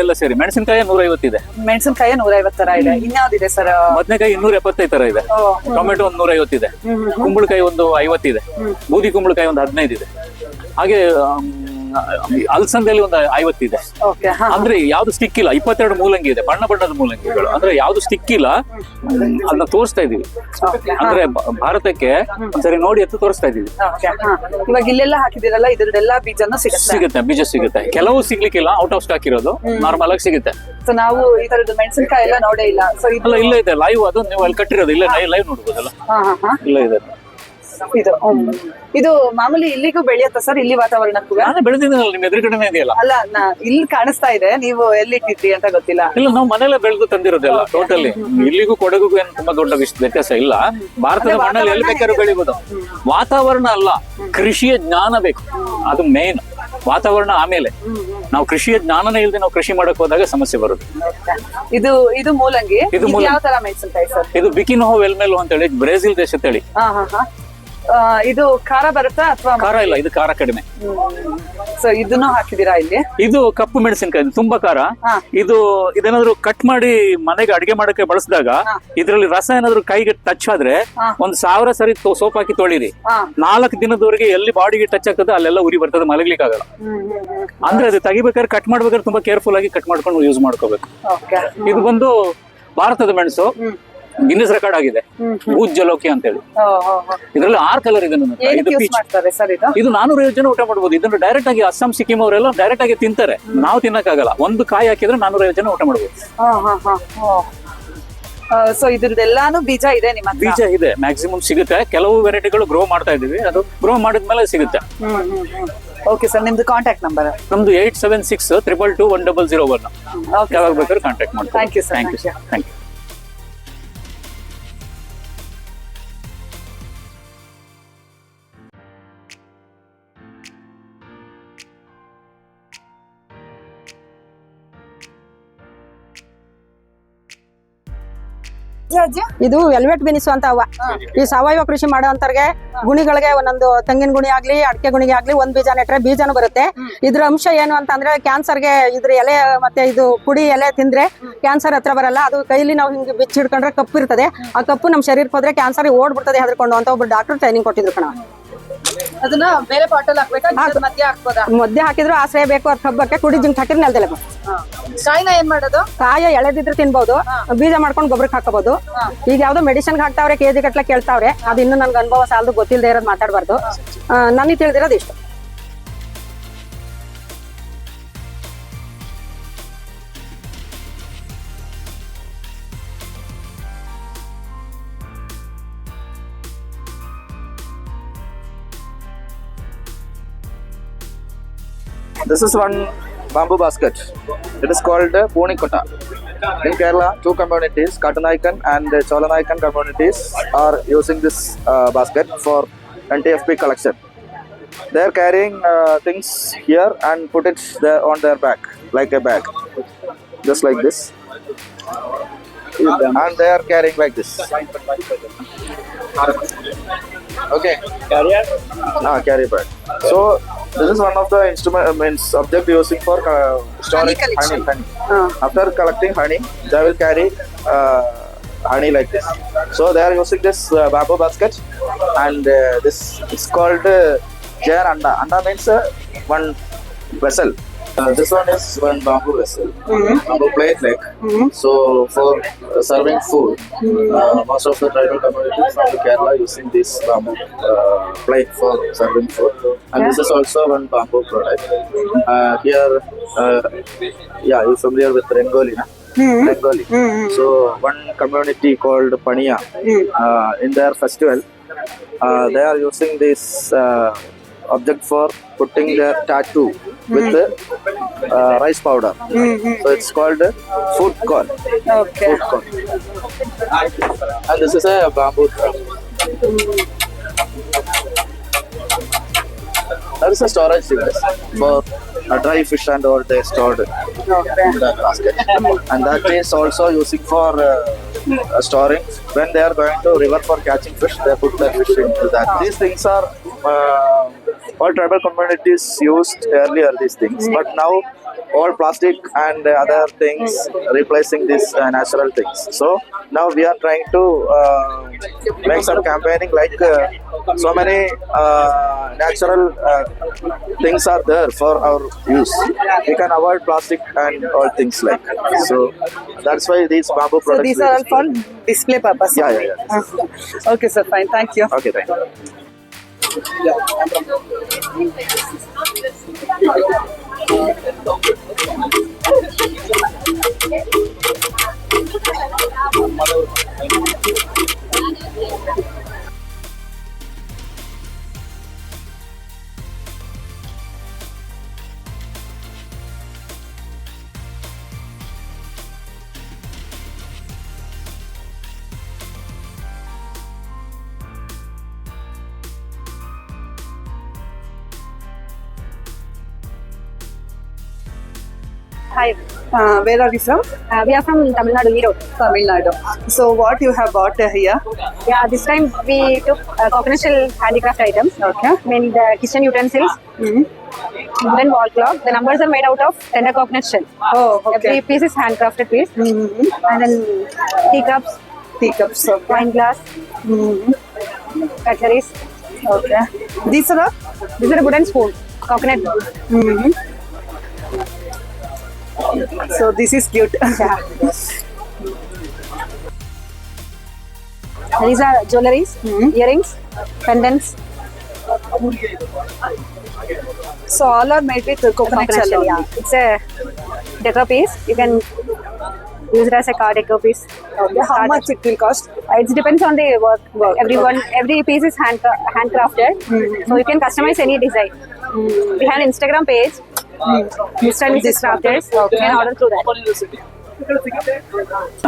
ಎಲ್ಲ ಸೇರಿ. ಮೆಣಸಿನಕಾಯಿ 150 ಇದೆ. ಮೆಣಸಿನಕಾಯಿ 150 ತರ ಇದೆ. ಇನ್ಯಾವ್ದಿದೆ ಸರ್? ಬದನೆಕಾಯಿ 275 ತರ ಇದೆ. ಟೊಮೆಟೊ 150 ಇದೆ. ಕುಂಬಳಕಾಯಿ 50 ಇದೆ. ಬೂದಿ ಕುಂಬಳಕಾಯಿ 15 ಇದೆ. ಹಾಗೆ ಅಲಸಂದೆಯಲ್ಲಿ 50 ಇದೆ. ಅಂದ್ರೆ ಯಾವ್ದು ಸ್ಟಿಕ್ ಇಲ್ಲ. 22 ಮೂಲಂಗಿ ಇದೆ, ಬಣ್ಣ ಬಣ್ಣದ ಮೂಲಂಗಿಗಳು. ಅಂದ್ರೆ ಯಾವ್ದು ಸ್ಟಿಕ್ ಇಲ್ಲ, ಅದನ್ನ ತೋರಿಸ್ತಾ ಇದೀವಿ. ಅಂದ್ರೆ ಭಾರತಕ್ಕೆ ಸರಿ ನೋಡಿ ಎತ್ತು ತೋರಿಸ್ತಾ ಇದೀವಿ. ಇವಾಗ ಇಲ್ಲೆಲ್ಲ ಹಾಕಿದಿರಲ್ಲ, ಇದ್ರದ್ದೆಲ್ಲ ಬೀಜನೂ ಸಿಗುತ್ತೆ. ಬೀಜ ಸಿಗುತ್ತೆ. ಕೆಲವು ಸಿಗ್ಲಿಕ್ಕಿಲ್ಲ, ಔಟ್ ಆಫ್ ಸ್ಟಾಕ್ ಇರೋದು ನಾರ್ಮಲ್ ಆಗಿ ಸಿಗುತ್ತೆ. ಸೊ ನಾವು ಈ ತರದ್ದು ಮೆಣಸಿನಕಾಯಿ ಎಲ್ಲ ನೋಡೇ ಇಲ್ಲ. ಸೊ ಇಲ್ಲ ಇದೆ ಲೈವ್, ಅದು ನೀವು ಅಲ್ಲಿ ಕಟ್ಟಿರೋದು ಇಲ್ಲ, ಲೈವ್ ನೋಡ್ಬೋದಲ್ಲ. ಇಲ್ಲ ಇದೆ. ಇದು ಮಾಮೂಲಿ ಇಲ್ಲಿಗೂ ಬೆಳೆಯುತ್ತಾ ಸರ್? ಇಲ್ಲಿ ವಾತಾವರಣಕ್ಕೂ? ನಾನು ಬೆಳೆದಿದ್ದೀನಲ್ಲ, ನಿಮ್ ಎದುರುಗಡೆನೇ ಇದೆಯಲ್ಲ. ಅಲ್ಲ, ಇಲ್ಲಿ ಕಾಣಿಸ್ತಾ ಇದೆ, ನೀವು ಎಲ್ಲಿಟ್ಟಿದ್ರಿ ಅಂತ ಗೊತ್ತಿಲ್ಲ. ಇಲ್ಲ, ನಾವು ಮನೆಯಲ್ಲೇ ಬೆಳೆದು ತಂದಿರೋದೆಲ್ಲ ಟೋಟಲಿ. ಇಲ್ಲಿಗೂ ಕೊಡಗುಗೂ ಏನು ತುಂಬಾ ದೊಡ್ಡ ವ್ಯತ್ಯಾಸ ಇಲ್ಲ. ಭಾರತದ ಮಣ್ಣಲ್ಲಿ ಎಲ್ಲಿ ಬೇಕಾದ್ರೂ ಬೆಳಿಬಹುದು. ವಾತಾವರಣ ಅಲ್ಲ, ಕೃಷಿಯ ಜ್ಞಾನ ಬೇಕು, ಅದು ಮೇನ್. ವಾತಾವರಣ ಆಮೇಲೆ. ನಾವು ಕೃಷಿಯ ಜ್ಞಾನನೇ ಇಲ್ಲದೆ ನಾವು ಕೃಷಿ ಮಾಡಕ್ ಹೋದಾಗ ಸಮಸ್ಯೆ ಬರುತ್ತೆ. ಇದು ಮೂಲಂಗಿ. ಇದು ಯಾವ ತರ ಮೆಣಸಿನಕಾಯಿ ಸರ್? ಇದು ಬಿಕಿನೋಹೋ ವೆಲ್ಮೆಲೋ ಅಂತ ಹೇಳಿ ಬ್ರೆಜಿಲ್ ದೇಶ ತಳಿ. ಇದು ಖಾರ ಬರುತ್ತಾ ಅಥವಾ? ಖಾರ ಇಲ್ಲ, ಇದು ಖಾರ ಕಡಿಮೆ. ಸೊ ಇದನ್ನು ಹಾಕಿದೀರಾ ಇಲ್ಲಿ? ಇದು ಕಪ್ಪು ಮೆಣಸಿನಕಾಯಿ, ತುಂಬಾ ಖಾರ. ಇದೇನಾದ್ರು ಕಟ್ ಮಾಡಿ ಮನೆಗೆ ಅಡಿಗೆ ಮಾಡಕ್ಕೆ ಬಳಸಿದಾಗ ಇದ್ರಲ್ಲಿ ರಸ ಏನಾದ್ರು ಕೈಗೆ ಟಚ್ ಆದ್ರೆ 1000 ಸರಿ ಸೋಪ್ ಹಾಕಿ ತೊಳಿರಿ. 4 ದಿನದವರೆಗೆ ಎಲ್ಲಿ ಬಾಡಿಗೆ ಟಚ್ ಆಗ್ತದೆ ಅಲ್ಲೆಲ್ಲ ಉರಿ ಬರ್ತದೆ, ಮಲಗ್ಲಿಕ್ಕೆ ಆಗಲ್ಲ. ಅಂದ್ರೆ ಅದು ತೆಗಿಬೇಕಾದ್ರೆ ಕಟ್ ಮಾಡ್ಬೇಕಾದ್ರೆ ತುಂಬಾ ಕೇರ್ಫುಲ್ ಆಗಿ ಕಟ್ ಮಾಡ್ಕೊಂಡು ಯೂಸ್ ಮಾಡ್ಕೋಬೇಕು. ಇದು ಬಂದು ಭಾರತದ ಮೆಣಸು, ಗಿನ್ನಿಸ್ ರೆಕಾರ್ಡ್ ಆಗಿದೆ, ಭೂತ್ ಜಲೋಕಿ ಅಂತ ಹೇಳಿ. ಇದ್ರಲ್ಲಿ 6 ಕಲರ್ ಇದೆ. ಇದು 450 ಜನ ಊಟ ಮಾಡಬಹುದು. ಇದನ್ನು ಡೈರೆಕ್ಟ್ ಆಗಿ ಅಸ್ಸಾಂ, ಸಿಕ್ಕಿಂ ಅವರೆಲ್ಲ ಡೈರೆಕ್ಟ್ ಆಗಿ ತಿಂತಾರೆ. ನಾವು ತಿನ್ನಕ್ಕಾಗಲ್ಲ. ಒಂದು ಕಾಯಿ ಹಾಕಿದ್ರೆ 450 ಜನ ಊಟ ಮಾಡಬಹುದು. ಸೊ ಇದ್ರದ್ದೆಲ್ಲಾನು ಬೀಜ ಇದೆ ನಿಮ್ಮ ಹತ್ರ? ಬೀಜ ಇದೆ, ಮ್ಯಾಕ್ಸಿಮಮ್ ಸಿಗುತ್ತೆ. ಕೆಲವು ವೆರೈಟಿಗಳು ಗ್ರೋ ಮಾಡ್ತಾ ಇದೀವಿ, ಅದು ಗ್ರೋ ಮಾಡಿದ್ಮೇಲೆ ಸಿಗುತ್ತೆ. ಓಕೆ ಸರ್, ನಿಮ್ದು ಕಾಂಟ್ಯಾಕ್ಟ್ ನಂಬರ್? ನಮ್ದು 8762221001. ಯಾವಾಗ ಬೇಕಾದ್ರೂ ಕಾಂಟ್ಯಾಕ್ಟ್ ಮಾಡಿ. Thank you sir. Thank you. ಇದು ವೆಲ್ವೆಟ್ ಬಿನಿಸು ಅಂತ ಹೂವ. ಈ ಸಾವಯವ ಕೃಷಿ ಮಾಡೋಂತವ್ರಿಗೆ ಗುಣಿಗಳಿಗೆ ಒಂದೊಂದು ತೆಂಗಿನ ಗುಣಿ ಆಗ್ಲಿ ಅಡಿಕೆ ಗುಣಿಗೆ ಆಗ್ಲಿ ಒಂದ್ ಬೀಜ ನೆಟ್ರೆ ಬೀಜನೂ ಬರುತ್ತೆ. ಇದ್ರ ಅಂಶ ಏನು ಅಂತಂದ್ರೆ ಕ್ಯಾನ್ಸರ್ಗೆ ಇದ್ರ ಎಲೆ ಮತ್ತೆ ಇದು ಪುಡಿ ಎಲೆ ತಿಂದ್ರೆ ಕ್ಯಾನ್ಸರ್ ಹತ್ರ ಬರಲ್ಲ. ಅದು ಕೈಲಿ ನಾವು ಹಿಂಗೆ ಬಿಚ್ಚಿಡ್ಕೊಂಡ್ರೆ ಕಪ್ಪು ಇರ್ತದೆ. ಆ ಕಪ್ಪು ನಮ್ ಶರೀರಕ್ಕೆ ಹೋದ್ರೆ ಕ್ಯಾನ್ಸರ್ ಓಡ್ಬಿಡ್ತದೆ ಹೆದರ್ಕೊಂಡು ಅಂತ ಒಬ್ರು ಡಾಕ್ಟರ್ ಟ್ರೈನಿಂಗ್ ಕೊಟ್ಟಿದ್ರು ಕಣ. ಅದನ್ನ ಬೇರೆ ಬಾಟಲ್ ಹಾಕ್ಬೇಕಾ ಮಧ್ಯೆ ಹಾಕ್ಬೋದಾ? ಮಧ್ಯೆ ಹಾಕಿದ್ರು ಆಶ್ರಯ ಬೇಕು ಅದ್ ಹಬ್ಬಕ್ಕೆ ಕುಡಿ ಜಿಂಕ್ ಹಾಕಿದ್ರೆ ನೆಲದಲ್ಲೇ ಕಾಯಿನ ಏನ್ ಮಾಡೋದು? ಕಾಯ ಎಳೆದಿದ್ರೆ ತಿನ್ಬಹುದು, ಬೀಜ ಮಾಡ್ಕೊಂಡು ಗೊಬ್ಬರಕ್ಕೆ ಹಾಕಬಹುದು. ಈಗ ಯಾವ್ದೋ ಮೆಡಿಸಿನ್ ಹಾಕ್ತಾವ್ರೆ, ಕೆಜಿ ಗಟ್ಲೆ ಕೇಳ್ತಾವ್ರೆ. ಅದು ಇನ್ನು ನನ್ಗೆ ಅನುಭವ ಸಾಲದು, ಗೊತ್ತಿಲ್ಲದೆ ಇರೋದು ಮಾತಾಡಬಾರ್ದು. ನನಗೆ ತಿಳಿದಿರೋದು ಇಷ್ಟು. This is one bamboo basket. It is called Punikota. In Kerala, two communities, Katanaikan and Cholanaikan communities, are using this basket for NTFP collection. They are carrying things here and put it there on their back, like a bag, just like this. And they are carrying like this. Okay. Carrier? Carry bag. So this is one of the means object using for storing honey. After collecting honey, they will carry honey like this. So they are using this bamboo basket, and this is called Jayan Anda. Anda means one vessel. This one is one bamboo vessel, bamboo plate like. So for serving food, most of the tribal communities from Kerala using this bamboo plate for serving food. And this is also one bamboo product. Here, you're familiar with Rengoli, na? Rengoli. So one community called Paniya, in their festival, they are using this object for putting their tattoo with the rice powder. So it's called food corn. Okay. Food corn. And this is a bamboo drum. There is a storage device for dry fish and all they stored in that basket. And that is also using for storing. When they are going to river for catching fish, they put their fish into that. These things are all tribal communities used earlier, these things, but now all plastic and other things replacing these natural things. So now we are trying to make some campaigning like so many natural things are there for our use. We can avoid plastic and all things like. So that's why these bamboo So products. these are all for display purpose. Yeah. Okay, sir. Fine. Thank you. Okay, thank you. Hi, Where are you from? we are from Tamil Nadu, Erode. Tamil Nadu. So what you have bought here? Yeah, this time we took coconut shell handicraft items. Okay. Then the kitchen utensils, wooden wall clock. The numbers are made out of tender coconut shell. Oh, okay. Every piece is handcrafted piece. And then teacups, Teacups. Okay. wine glass, cutleries. Okay. These are all? This is a wooden spoon, coconut. So this is cute. These are jewelries, earrings, pendants. So all are made with coconut shell only. Yeah. It's a decor piece. You can use it as a car decor piece. Okay. How much it will cost? It depends on the work. Every piece is handcrafted, so you can customize any design. We have an Instagram page, Mr. and Mrs. Crafters. You can order through that.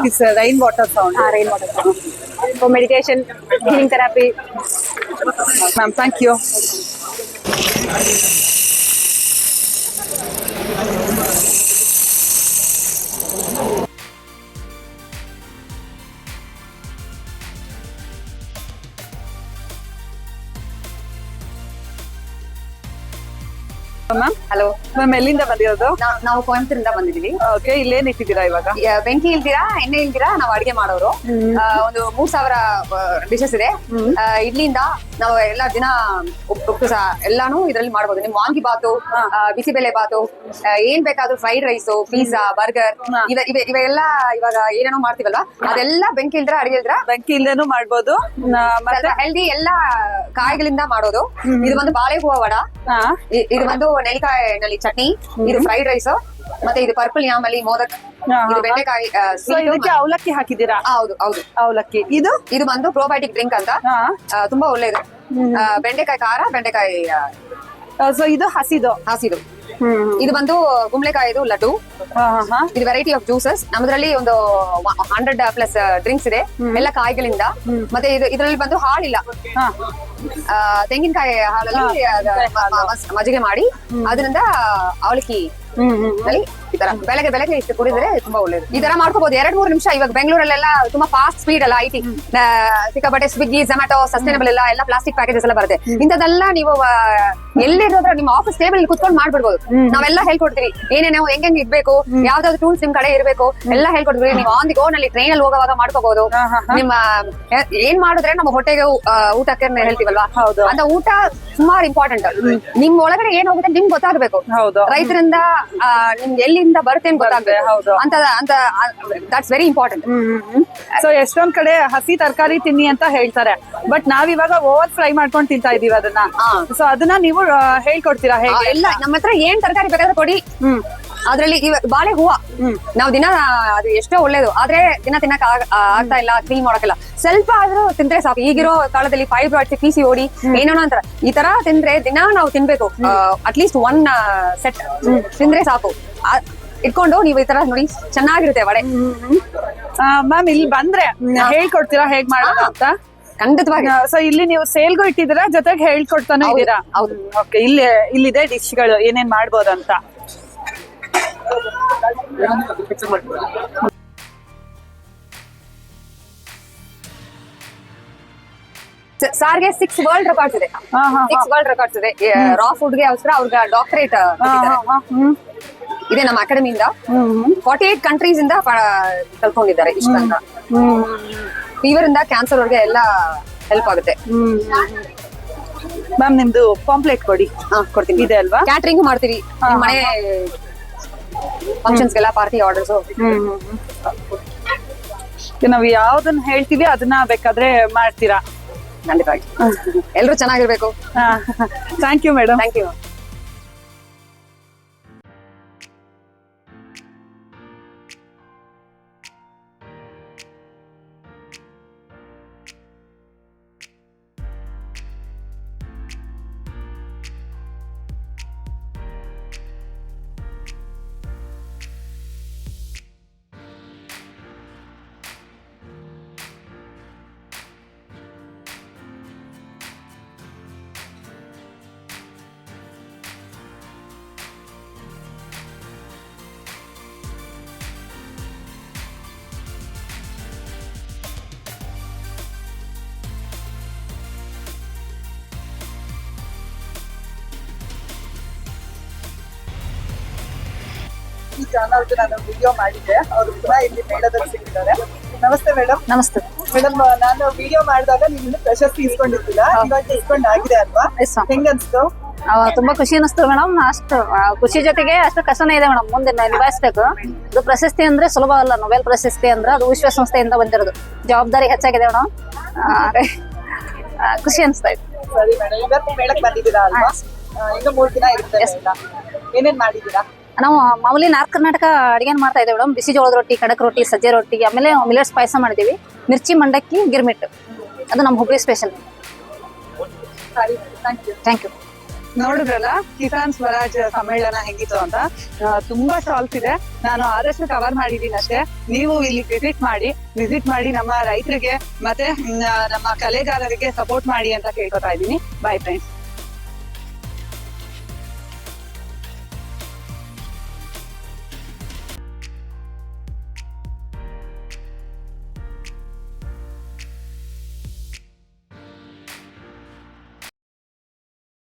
It's a rainwater sound. Rainwater sound. For meditation, healing therapy. Ma'am, thank you. Ma'am hello, ma'am ಎಲ್ಲಿಂದ ಬಂದಿರೋದು? ನಾವು ಕೊಯಂಬತ್ತೂರಿಂದ ಬಂದಿದೀವಿ. ಓಕೆ, ಇಲ್ಲೇನ್ ಇಟ್ಟಿದ್ದೀರಾ ಇವಾಗ? ಬೆಂಕಿ ಇಲ್ದಿರಾ, ಎಣ್ಣೆ ಇಲ್ದಿರಾ ನಾವು ಅಡಿಗೆ ಮಾಡೋರು. ಒಂದು 3000 ಡಿಶಸ್ ಇದೆ. ಇಡ್ಲಿಯಿಂದ ನಾವು ಎಲ್ಲ ದಿನ ಉಪ್ಪು ಎಲ್ಲಾನು ಇದ್ರಲ್ಲಿ ಮಾಡ್ಬೋದು. ನಿಮ್ ವಾಂಗಿ ಬಾತು, ಬಿಸಿಬೇಳೆ ಬಾತು, ಏನ್ ಬೇಕಾದ್ರೂ ಫ್ರೈಡ್ ರೈಸ್, ಪಿಜ್ಜಾ, ಬರ್ಗರ್, ಇವೆಲ್ಲ ಇವಾಗ ಏನೇನೋ ಮಾಡ್ತೀವಲ್ವಾ, ಅದೆಲ್ಲ ಬೆಂಕಿ ಇಲ್ದಿರಾ, ಅಡಿಗೆ ಇಲ್ದಿರಾ, ಬೆಂಕಿ ಇಲ್ದೇನು ಮಾಡ್ಬೋದು. ಮತ್ತೆ ಹೆಲ್ದಿ ಎಲ್ಲಾ ಕಾಯಿಗಳಿಂದ ಮಾಡೋದು. ಇದು ಒಂದು ಬಾಳೆ ಹೂವ ವಡ, ಇದು ಒಂದು ನೆಲ್ಲಿಕಾಯಿ ಚಟ್ನಿ, ಇದು ಫ್ರೈಡ್ ರೈಸ್, ಮತ್ತೆ ಇದು ಪರ್ಪಲ್ ಯಾಮಲಿ ಮೋದಕ್, ಇದು ಬೆಂಡೆಕಾಯಿ ಇದಕ್ಕೆ ಅವಲಕ್ಕಿ ಹಾಕಿದ್ದೀರಾ? ಹೌದು ಹೌದು, ಅವಲಕ್ಕಿ. ಇದು ಬಂದು ಪ್ರೋಬಯೋಟಿಕ್ ಡ್ರಿಂಕ್ ಅಂತ, ತುಂಬಾ ಒಳ್ಳೇದು. ಬೆಂಡೆಕಾಯಿ ಖಾರ, ಬೆಂಡೆಕಾಯಿ ಸೊ ಇದು ಹಸಿದು. ಇದು ಬಂದು ಕುಂಬಳಕಾಯಿದು ಲಡ್ಡು. ಇದು ವೆರೈಟಿ ಆಫ್ ಜ್ಯೂಸಸ್. ನಮ್ಮದ್ರಲ್ಲಿ ಒಂದು 100+ ಡ್ರಿಂಕ್ಸ್ ಇದೆ, ಎಲ್ಲ ಕಾಯಿಗಳಿಂದ. ಮತ್ತೆ ಇದರಲ್ಲಿ ಬಂದು ಹಾಲಿಲ್ಲ, ತೆಂಗಿನಕಾಯಿ ಹಾಲಲ್ಲಿ ಮಜ್ಜಿಗೆ ಮಾಡಿ ಅದರಿಂದ ಅವಲಕ್ಕಿ ಈ ತರ ಬೆಳಗ್ಗೆ ಇಷ್ಟು ಕುಡಿದ್ರೆ ತುಂಬಾ ಒಳ್ಳೇದು. ಈ ತರ ಮಾಡ್ಕೋಬಹುದು 2-3 ನಿಮಿಷ. ಇವಾಗ ಬೆಂಗಳೂರಲ್ಲೆಲ್ಲ ತುಂಬಾ ಫಾಸ್ಟ್ ಸ್ಪೀಡ್ ಅಲ್ಲ, IT ಸಿಕ್ಕಾಪಟ್ಟೆ ಸ್ವಿಗ್ಗಿ, ಝೊಮ್ಯಾಟೊ, ಸಸ್ಟೈನಬಲ್ ಎಲ್ಲ ಪ್ಲಾಸ್ಟಿಕ್ ಪ್ಯಾಕೇಜಸ್ ಎಲ್ಲ ಬರುತ್ತೆ. ಇಂಥದೆಲ್ಲ ನೀವು ಎಲ್ಲಿರೋದ್ರ ನಿಮ್ಮ ಆಫೀಸ್ ಟೇಬಲ್ ಕುತ್ಕೊಂಡು ಮಾಡ್ಬಿಡ್ಬೋದು. ನಾವೆಲ್ಲ ಹೇಳ್ಕೊಡ್ತೀವಿ ಏನೇನೋ ಹೆಂಗ್ ಇಡ್ಬೇಕು, ಯಾವ್ದಾದ್ರು ಟೂಲ್ಸ್ ನಿಮ್ ಕಡೆ ಇರಬೇಕು, ಎಲ್ಲ ಹೇಳ್ಕೊಡ್ತೀವಿ. ನೀವು ಆನ್ ದಿ ಗೋ ನಲ್ಲಿ ಟ್ರೈನ್ ಅಲ್ಲಿ ಹೋಗುವಾಗ ಮಾಡ್ಕೋಬಹುದು. ನಿಮ್ಮ ಏನ್ ಮಾಡಿದ್ರೆ ನಮ್ಮ ಹೊಟ್ಟೆಗೆ ಊಟಕ್ಕೆ ಹೇಳ್ತೀವಲ್ವಾ, ಅಂತ ಊಟ ಸುಮಾರು ಇಂಪಾರ್ಟೆಂಟ್. ನಿಮ್ ಒಳಗಡೆ ಏನ್ ಹೋಗುತ್ತೆ ನಿಮ್ಗೆ ಗೊತ್ತಾಗ್ಬೇಕು. ರೈತರಿಂದ ನಿಮ್ಗೆ ಎಲ್ಲಿಂದ ಬರುತ್ತೆ ಅಂತ ಗೊತ್ತಾಗ್ಬೇಕು ಅಂತ ದಟ್ಸ್ ವೆರಿ ಇಂಪಾರ್ಟೆಂಟ್. ಸೊ ಎಷ್ಟೊಂದ್ ಕಡೆ ಹಸಿ ತರಕಾರಿ ತಿನ್ನಿ ಅಂತ ಹೇಳ್ತಾರೆ, ಬಟ್ ನಾವಿವಾಗ ಓವರ್ ಫ್ರೈ ಮಾಡ್ಕೊಂಡು ತಿಂತಾ ಇದೀವಿ ಅದನ್ನ. ಸೊ ಅದನ್ನ ನೀವು ಹೇಳ್ಕೊಡ್ತೀರಾ ಹೇಗೆ? ಎಲ್ಲ ನಮ್ಮ ಹತ್ರ ಏನ್ ತರಕಾರಿ ಬೇಕಾದ್ರೆ ಕೊಡಿ. ಅದ್ರಲ್ಲಿ ಬಾಳೆ ಹೂವ ನಾವ್ ದಿನ ಅದು ಎಷ್ಟೋ ಒಳ್ಳೇದು, ಆದ್ರೆ ದಿನ ತಿನ್ನಕ್ ಆಗ್ತಾ ಇಲ್ಲ, ಕ್ಲೀನ್ ಮಾಡಕ್ಕಿಲ್ಲ. ಸ್ವಲ್ಪ ಆದ್ರೂ ತಿಂದ್ರೆ ಸಾಕು. ಈಗಿರೋ ಕಾಲದಲ್ಲಿ ಫೈಬ್ರಾಯ್ಡ್ಸ್, PCOD ಏನೇನೋ ಅಂತಾರೆ. ಈ ತರ ತಿಂದ್ರೆ ದಿನ ನಾವು ತಿನ್ಬೇಕು. ಅಟ್ಲೀಸ್ಟ್ 1 ಸೆಟ್ ತಿಂದ್ರೆ ಸಾಕು. ಇಟ್ಕೊಂಡು ನೀವು ಈ ತರ ನೋಡಿ, ಚೆನ್ನಾಗಿರುತ್ತೆ ವಡೆ. ಮ್ಯಾಮ್ ಇಲ್ಲಿ ಬಂದ್ರೆ ಹೇಳ್ಕೊಡ್ತೀರಾ ಹೇಗ್ ಮಾಡೋದು ಅಂತ? ಖಂಡಿತವಾಗಿ. ಸೊ ಇಲ್ಲಿ ನೀವು ಸೇಲ್ಗೂ ಇಟ್ಟಿದ್ದೀರಾ, ಜೊತೆಗೆ ಹೇಳ್ಕೊಡ್ತಾನೆ ಇದ್ದೀರಾ? ಹೌದು. ಓಕೆ, ಇಲ್ಲಿದೆ ಡಿಶ್ಗಳು ಏನೇನ್ ಮಾಡ್ಬೋದು ಅಂತ. ಸಾರ್ಗೆ 6 ವರ್ಲ್ಡ್ ರೆಕಾರ್ಡ್ಸ್ ಇದೆ. 6 ವರ್ಲ್ಡ್ ರೆಕಾರ್ಡ್ಸ್ ಇದೆ. ರಾ ಫುಡ್ ಗೆ ಅವ್ರಿಗೆ ಡಾಕ್ಟರೇಟ್ ಇದೆ ನಮ್ಮ ಅಕಾಡೆಮಿಯಿಂದ. 48 ಕಂಟ್ರೀಸ್ ಇಂದ ಕಲ್ಕೊಂಡಿದ್ದಾರೆ ಇಷ್ಟ ಅಂತ. ಫೀವರ್ ಇಂದ ಕ್ಯಾನ್ಸರ್ ಅವ್ರಿಗೆ ಎಲ್ಲ ಹೆಲ್ಪ್ ಆಗುತ್ತೆ. ಮ್ಯಾಮ್ ನಿಮ್ದು ಪಾಂಪ್ಲೆಟ್ ಕೊಡಿ. ಕೊಡ್ತೀನಿ. ಇದೆ ಅಲ್ವಾ? ಕ್ಯಾಟರಿಂಗ್ ಮಾಡ್ತೀವಿ ಮನೆ ಫಂಕ್ಷನ್ಸ್ಗೆಲ್ಲ, ಪಾರ್ಟಿ ಆರ್ಡರ್ಸ್. ನಾವ್ ಯಾವ್ದನ್ನ ಹೇಳ್ತೀವಿ ಅದನ್ನ ಬೇಕಾದ್ರೆ ಮಾಡ್ತೀರಾ? ಖಂಡಿತವಾಗಿ. ಎಲ್ರು ಚೆನ್ನಾಗಿರ್ಬೇಕು. Thank you madam. Thank you. ಈ ಚಾನಲ್ಗೆ ನಾನು ವಿಡಿಯೋ ಮಾಡಿದ್ದೆ, ಅವರು ಕೂಡ ಇಲ್ಲಿ ಮೇಳದಲ್ಲಿ ಸಿಕ್ಕಿದ್ದಾರೆ. ನಮಸ್ತೆ ಮೇಡಮ್. ನಮಸ್ತೆ ಮೇಡಮ್, ನಾನು ವಿಡಿಯೋ ಮಾಡಿದಾಗ ನಿಮ್ಗೆ ಪ್ರಶಸ್ತಿ ಇಸ್ಕೊಂಡಿರ್ತಿಲ್ಲ, ಇವಾಗ ಇಸ್ಕೊಂಡ್ ಆಗಿದೆ ಅಲ್ವಾ? ಹೆಂಗ ಅನ್ಸ್ತು? ತುಂಬಾ ಖುಷಿ ಅನಿಸ್ತು ಮೇಡಮ್. ಅಷ್ಟು ಖುಷಿ ಜೊತೆಗೆ ಅಷ್ಟು ಕಷ್ಟನೇ ಇದೆ ಮೇಡಮ್, ಮುಂದೆ ನಿಭಾಯಿಸ್ಬೇಕು. ಇದು ಪ್ರಶಸ್ತಿ ಅಂದ್ರೆ ಸುಲಭ ಅಲ್ಲ. ನೊಬೆಲ್ ಪ್ರಶಸ್ತಿ ಅಂದ್ರೆ ಅದು ವಿಶ್ವಸಂಸ್ಥೆಯಿಂದ ಬಂದಿರೋದು. ಜವಾಬ್ದಾರಿ ಹೆಚ್ಚಾಗಿದೆ ಮೇಡಮ್. ಖುಷಿ ಅನಿಸ್ತಾ ಇದೆ. ಸರಿ ಮೇಡಮ್, ಇವತ್ತು ಮೇಳಕ್ಕೆ ಬಂದಿದ್ದೀರಾ ಅಲ್ವಾ? ಈಗ 3 ದಿನ ಇರುತ್ತೆ. ಏನೇನ್ ಮಾಡಿದ್ದೀರಾ? ನಾವು ಮಾಮೂಲಿ ನಾರ್ತ್ ಕರ್ನಾಟಕ ಅಡಿಗೆ ಮಾಡ್ತಾ ಇದ್ದೇವೆ ಮೇಡಮ್. ಬಿಸಿ ಜೋಳದ ರೊಟ್ಟಿ, ಕಡಕ್ ರೊಟ್ಟಿ, ಸಜ್ಜೆ ರೊಟ್ಟಿ, ಆಮೇಲೆ ಮಿಲೆಟ್ಸ್ ಪಾಯಸ ಮಾಡಿದೀವಿ. ಮಿರ್ಚಿ, ಮಂಡಕ್ಕಿ, ಗಿರ್ಮಿಟ್, ಅದು ನಮ್ಮ ಹುಬ್ಳಿ ಸ್ಪೆಷಲ್. Thank you. ನೋಡಿದ್ರಲ್ಲ ಕಿಸಾನ್ ಸ್ವರಾಜ್ ಸಮ್ಮೇಳನ ಹೆಂಗಿತ್ತು ಅಂತ. ತುಂಬಾ ಸ್ಟಾಲ್ಸ್ ಇದೆ, ನಾನು ಆದಷ್ಟು ಕವರ್ ಮಾಡಿದೀನಿ ಅಷ್ಟೇ. ನೀವು ಇಲ್ಲಿ ವಿಸಿಟ್ ಮಾಡಿ ನಮ್ಮ ರೈತರಿಗೆ ಮತ್ತೆ ನಮ್ಮ ಕಲೆಗಾರರಿಗೆ ಸಪೋರ್ಟ್ ಮಾಡಿ ಅಂತ ಕೇಳ್ಕೊತಾ ಇದ್ದೀನಿ. Bye friends.